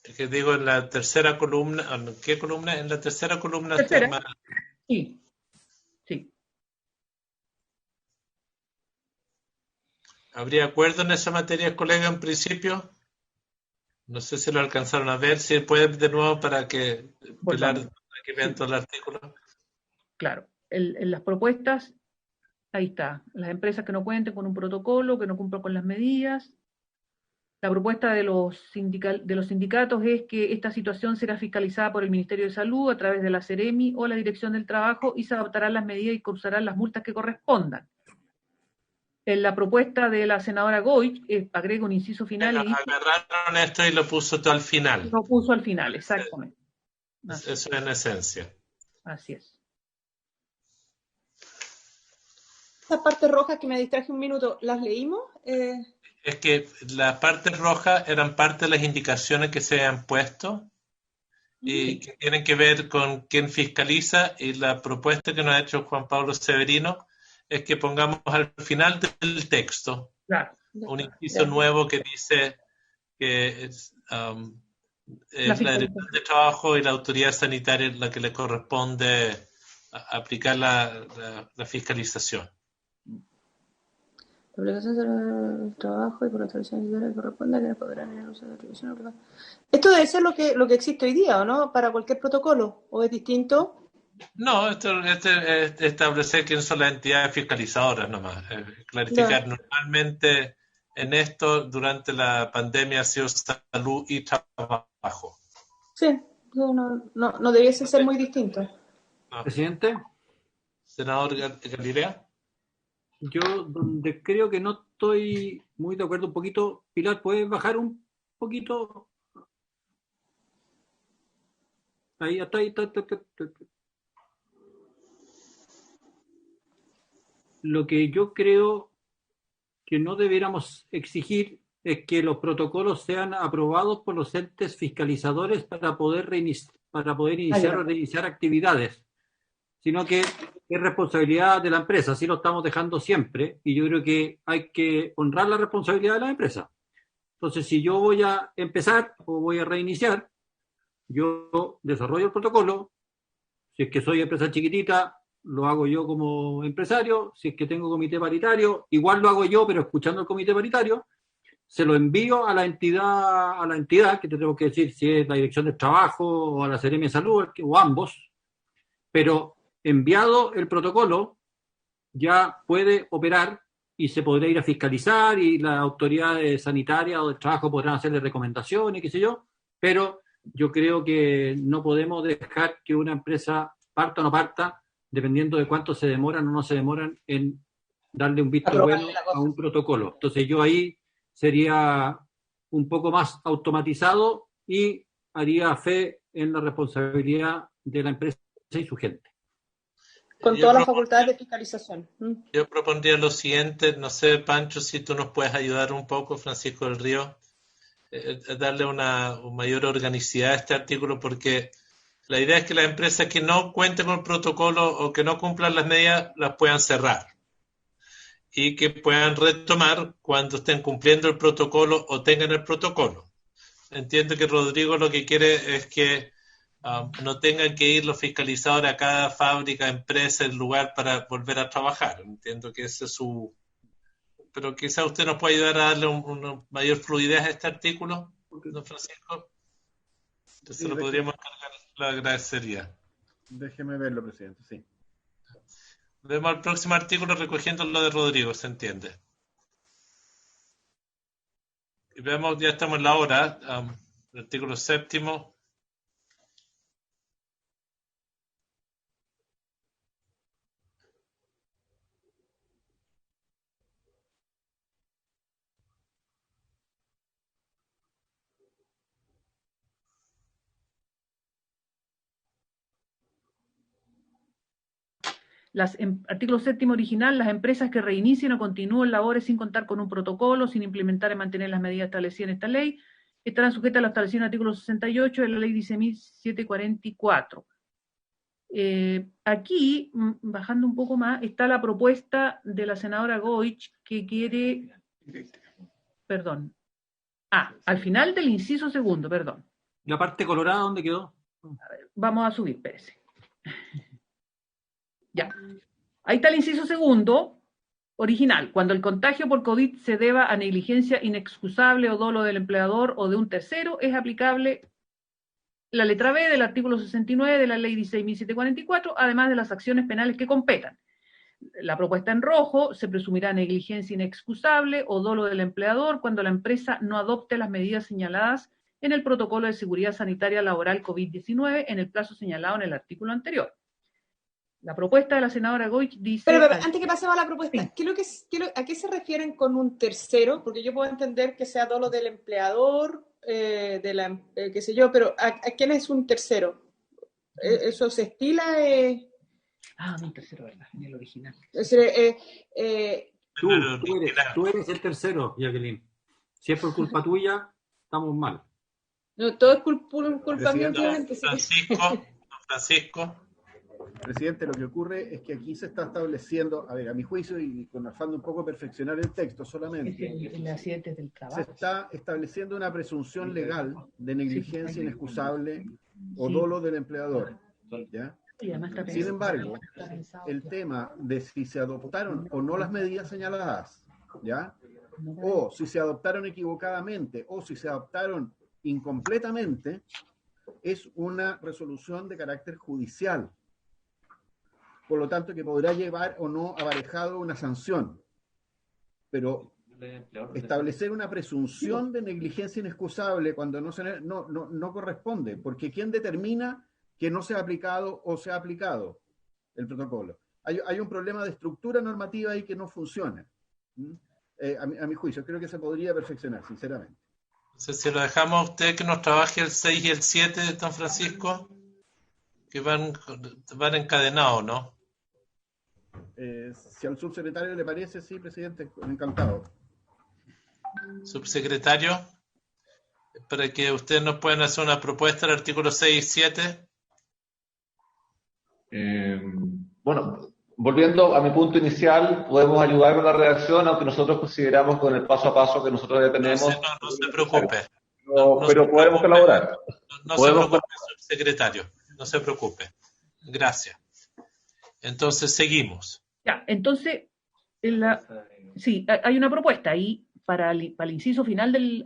Es que digo, en la tercera columna, ¿qué columna? En la tercera columna ¿Tercera? está mal. Sí, sí. ¿Habría acuerdo en esa materia, colega, en principio? No sé si lo alcanzaron a ver, si puede de nuevo para que Pilar, para que vean todo el artículo. Claro, en las propuestas, ahí está, las empresas que no cuenten con un protocolo, que no cumplan con las medidas. La propuesta de los sindicatos es que esta situación será fiscalizada por el Ministerio de Salud a través de la Seremi o la Dirección del Trabajo y se adoptarán las medidas y cursarán las multas que correspondan. En la propuesta de la senadora Goich, agrega un inciso final. Agarraron esto y lo puso todo al final. Lo puso al final, exactamente. Eso es en esencia. Así es. Las partes rojas que me distraje un minuto, ¿las leímos? Es que las partes rojas eran parte de las indicaciones que se han puesto y que tienen que ver con quién fiscaliza, y la propuesta que nos ha hecho Juan Pablo Severino es que pongamos al final del texto un inciso nuevo que dice que es la Dirección de Trabajo y la autoridad sanitaria la que le corresponde aplicar la fiscalización. La obligación del trabajo y por la autoridad sanitaria que corresponde a quienes podrán en el uso de la atribución. Esto debe ser lo que existe hoy día, ¿o no? Para cualquier protocolo, ¿o es distinto? No, esto es establecer quiénes son las entidades fiscalizadoras nomás. Clarificar normalmente en esto durante la pandemia ha sido salud y trabajo. Sí, no debiese ser muy distinto. No. Presidente. Senador Galilea. Yo, donde creo que no estoy muy de acuerdo un poquito, Pilar, ¿puedes bajar un poquito? Ahí está. Lo que yo creo que no debiéramos exigir es que los protocolos sean aprobados por los entes fiscalizadores para poder iniciar o reiniciar actividades, sino que es responsabilidad de la empresa. Así lo estamos dejando siempre, y yo creo que hay que honrar la responsabilidad de la empresa. Entonces, si yo voy a empezar o voy a reiniciar, yo desarrollo el protocolo. Si es que soy empresa chiquitita, lo hago yo como empresario. Si es que tengo comité paritario, igual lo hago yo, pero escuchando el comité paritario. se lo envío a la entidad, que te tengo que decir si es la Dirección del Trabajo o a la Seremia de Salud, o ambos, pero enviado el protocolo, ya puede operar y se podrá ir a fiscalizar y las autoridades sanitarias o del trabajo podrán hacerle recomendaciones, qué sé yo, pero yo creo que no podemos dejar que una empresa parta o no parta, dependiendo de cuánto se demoran o no se demoran en darle un visto bueno a un protocolo. Entonces yo ahí sería un poco más automatizado y haría fe en la responsabilidad de la empresa y su gente. Con todas las facultades de fiscalización. Yo propondría lo siguiente, no sé, Pancho, si tú nos puedes ayudar un poco, Francisco del Río, darle una mayor organicidad a este artículo, porque la idea es que las empresas que no cuenten con el protocolo o que no cumplan las medidas las puedan cerrar y que puedan retomar cuando estén cumpliendo el protocolo o tengan el protocolo. Entiendo que Rodrigo lo que quiere es que no tengan que ir los fiscalizadores a cada fábrica, empresa, el lugar para volver a trabajar. Entiendo que ese es su... Pero quizá usted nos pueda ayudar a darle una mayor fluidez a este artículo, don Francisco. Entonces Sí, lo podríamos cargar, lo agradecería. Déjeme verlo, presidente, sí. Vemos al próximo artículo recogiendo lo de Rodrigo, ¿se entiende? Y vemos, ya estamos en la hora, el artículo 7º. Artículo 7º original, las empresas que reinicien o continúen labores sin contar con un protocolo, sin implementar y mantener las medidas establecidas en esta ley, estarán sujetas a lo establecido en el artículo 68 de la ley 10.744. Aquí, bajando un poco más, está la propuesta de la senadora Goich que quiere... Perdón. Al final del inciso segundo, perdón. ¿La parte colorada dónde quedó? A ver, vamos a subir, espérese. Ya. Ahí está el inciso segundo, original. Cuando el contagio por COVID se deba a negligencia inexcusable o dolo del empleador o de un tercero, es aplicable la letra B del artículo 69 de la ley 16.744, además de las acciones penales que competan. La propuesta en rojo, se presumirá negligencia inexcusable o dolo del empleador cuando la empresa no adopte las medidas señaladas en el protocolo de seguridad sanitaria laboral COVID-19 en el plazo señalado en el artículo anterior. La propuesta de la senadora Goich dice... Pero, antes que pasemos a la propuesta, sí. ¿A qué se refieren con un tercero? Porque yo puedo entender que sea dolo del empleador, qué sé yo, pero ¿a quién es un tercero? ¿Eso se estila? Un tercero, ¿verdad? En el original. Tú eres el tercero, Jacqueline. Si es por culpa tuya, estamos mal. No, todo es culpa mía. Francisco. Presidente, lo que ocurre es que aquí se está estableciendo, a mi juicio, y con afán de un poco perfeccionar el texto solamente, se está estableciendo una presunción legal de negligencia inexcusable o dolo del empleador, ¿ya? Sin embargo, el tema de si se adoptaron o no las medidas señaladas, ¿ya? O si se adoptaron equivocadamente o si se adoptaron incompletamente, es una resolución de carácter judicial. Por lo tanto, que podrá llevar o no aparejado una sanción. Pero establecer una presunción de negligencia inexcusable cuando no corresponde, porque ¿quién determina que no se ha aplicado o se ha aplicado el protocolo? Hay un problema de estructura normativa ahí que no funciona. A mi juicio, creo que se podría perfeccionar, sinceramente. Entonces, si lo dejamos a usted que nos trabaje el 6 y el 7 de Don Francisco, que van encadenados, ¿no? Si al subsecretario le parece, sí, presidente, encantado. Subsecretario, para que ustedes nos puedan hacer una propuesta del artículo 6 y 7. Bueno, volviendo a mi punto inicial, podemos ayudar con la redacción, aunque nosotros consideramos con el paso a paso que nosotros ya tenemos. No se preocupe. Pero podemos colaborar. No se preocupe, subsecretario. No se preocupe. Gracias. Entonces, seguimos. Ya, entonces, sí, hay una propuesta ahí el inciso final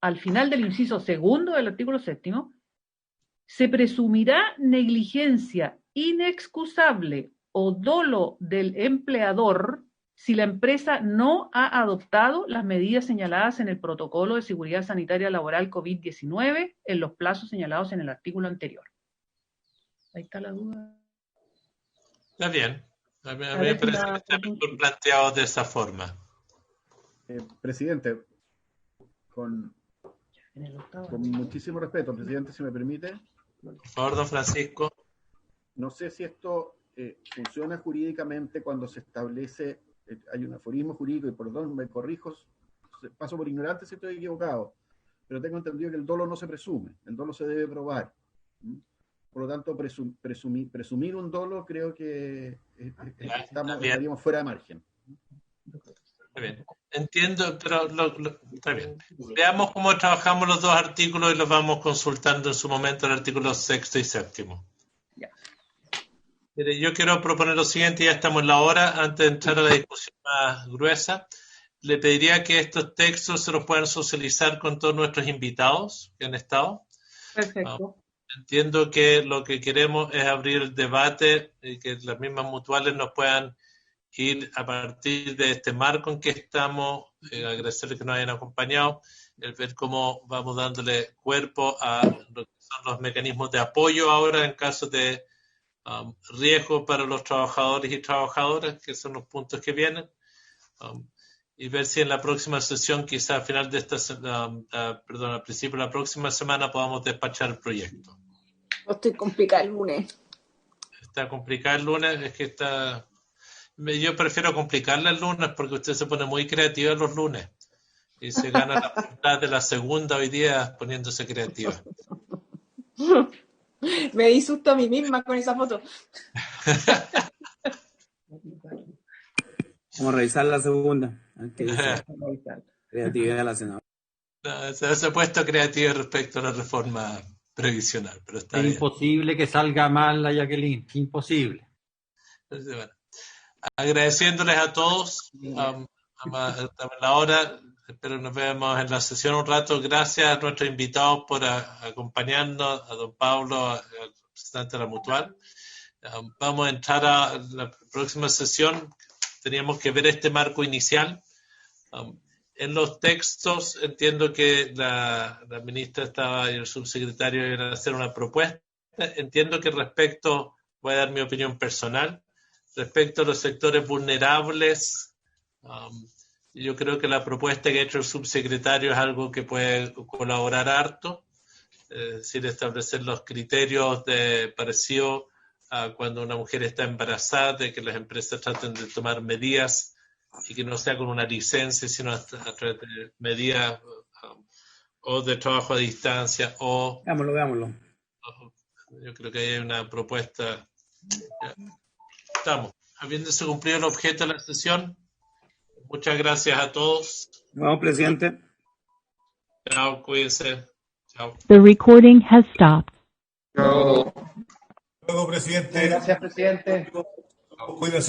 al final del inciso segundo del artículo 7, se presumirá negligencia inexcusable o dolo del empleador si la empresa no ha adoptado las medidas señaladas en el protocolo de seguridad sanitaria laboral COVID-19 en los plazos señalados en el artículo anterior. Ahí está la duda. Está bien. A mí me parece que está mejor planteado de esa forma. Presidente, con muchísimo respeto, presidente, si me permite. Por favor, don Francisco. No sé si esto funciona jurídicamente cuando se establece, hay un aforismo jurídico, y perdón, me corrijo, paso por ignorante si estoy equivocado, pero tengo entendido que el dolo no se presume, el dolo se debe probar. Por lo tanto, presumir un dolo creo que estaríamos fuera de margen. Está bien. Entiendo, pero está bien. Veamos cómo trabajamos los dos artículos y los vamos consultando en su momento, el artículo 6 y 7. Mire, yo quiero proponer lo siguiente, ya estamos en la hora, antes de entrar a la discusión más gruesa, le pediría que estos textos se los puedan socializar con todos nuestros invitados que han estado. Perfecto. Entiendo que lo que queremos es abrir el debate y que las mismas mutuales nos puedan ir a partir de este marco en que estamos, agradecerles que nos hayan acompañado, el ver cómo vamos dándole cuerpo a lo que son los mecanismos de apoyo ahora en caso de riesgo para los trabajadores y trabajadoras, que son los puntos que vienen, y ver si en la próxima sesión, quizá al final de al principio de la próxima semana, podamos despachar el proyecto. Estoy complicado el lunes. Está complicado el lunes, es que está... Yo prefiero complicarla el lunes porque usted se pone muy creativa los lunes y se gana la mitad de la segunda hoy día poniéndose creativa. Me di susto a mí misma con esa foto. Vamos a revisar la segunda. Creatividad de la senadora. No, se ha puesto creativo respecto a la reforma previsional, pero está es bien. Imposible que salga mal la Jacqueline, imposible. Entonces, bueno, agradeciéndoles a todos, a la hora, espero nos vemos en la sesión un rato. Gracias a nuestros invitados por acompañarnos, a don Pablo, al representante de la Mutual. Vamos a entrar a la próxima sesión. Teníamos que ver este marco inicial. En los textos entiendo que la ministra estaba y el subsecretario iban a hacer una propuesta. Entiendo que voy a dar mi opinión personal, respecto a los sectores vulnerables, yo creo que la propuesta que ha hecho el subsecretario es algo que puede colaborar harto, es decir, establecer los criterios parecido a cuando una mujer está embarazada, de que las empresas traten de tomar medidas y que no sea con una licencia, sino a través de medidas o de trabajo a distancia o... Veámoslo. Yo creo que hay una propuesta... Estamos. Habiéndose cumplido el objeto de la sesión, muchas gracias a todos. Vamos, presidente. Chao, cuídense. Chao. The recording has stopped. Luego, presidente. Gracias, presidente. Cuídense.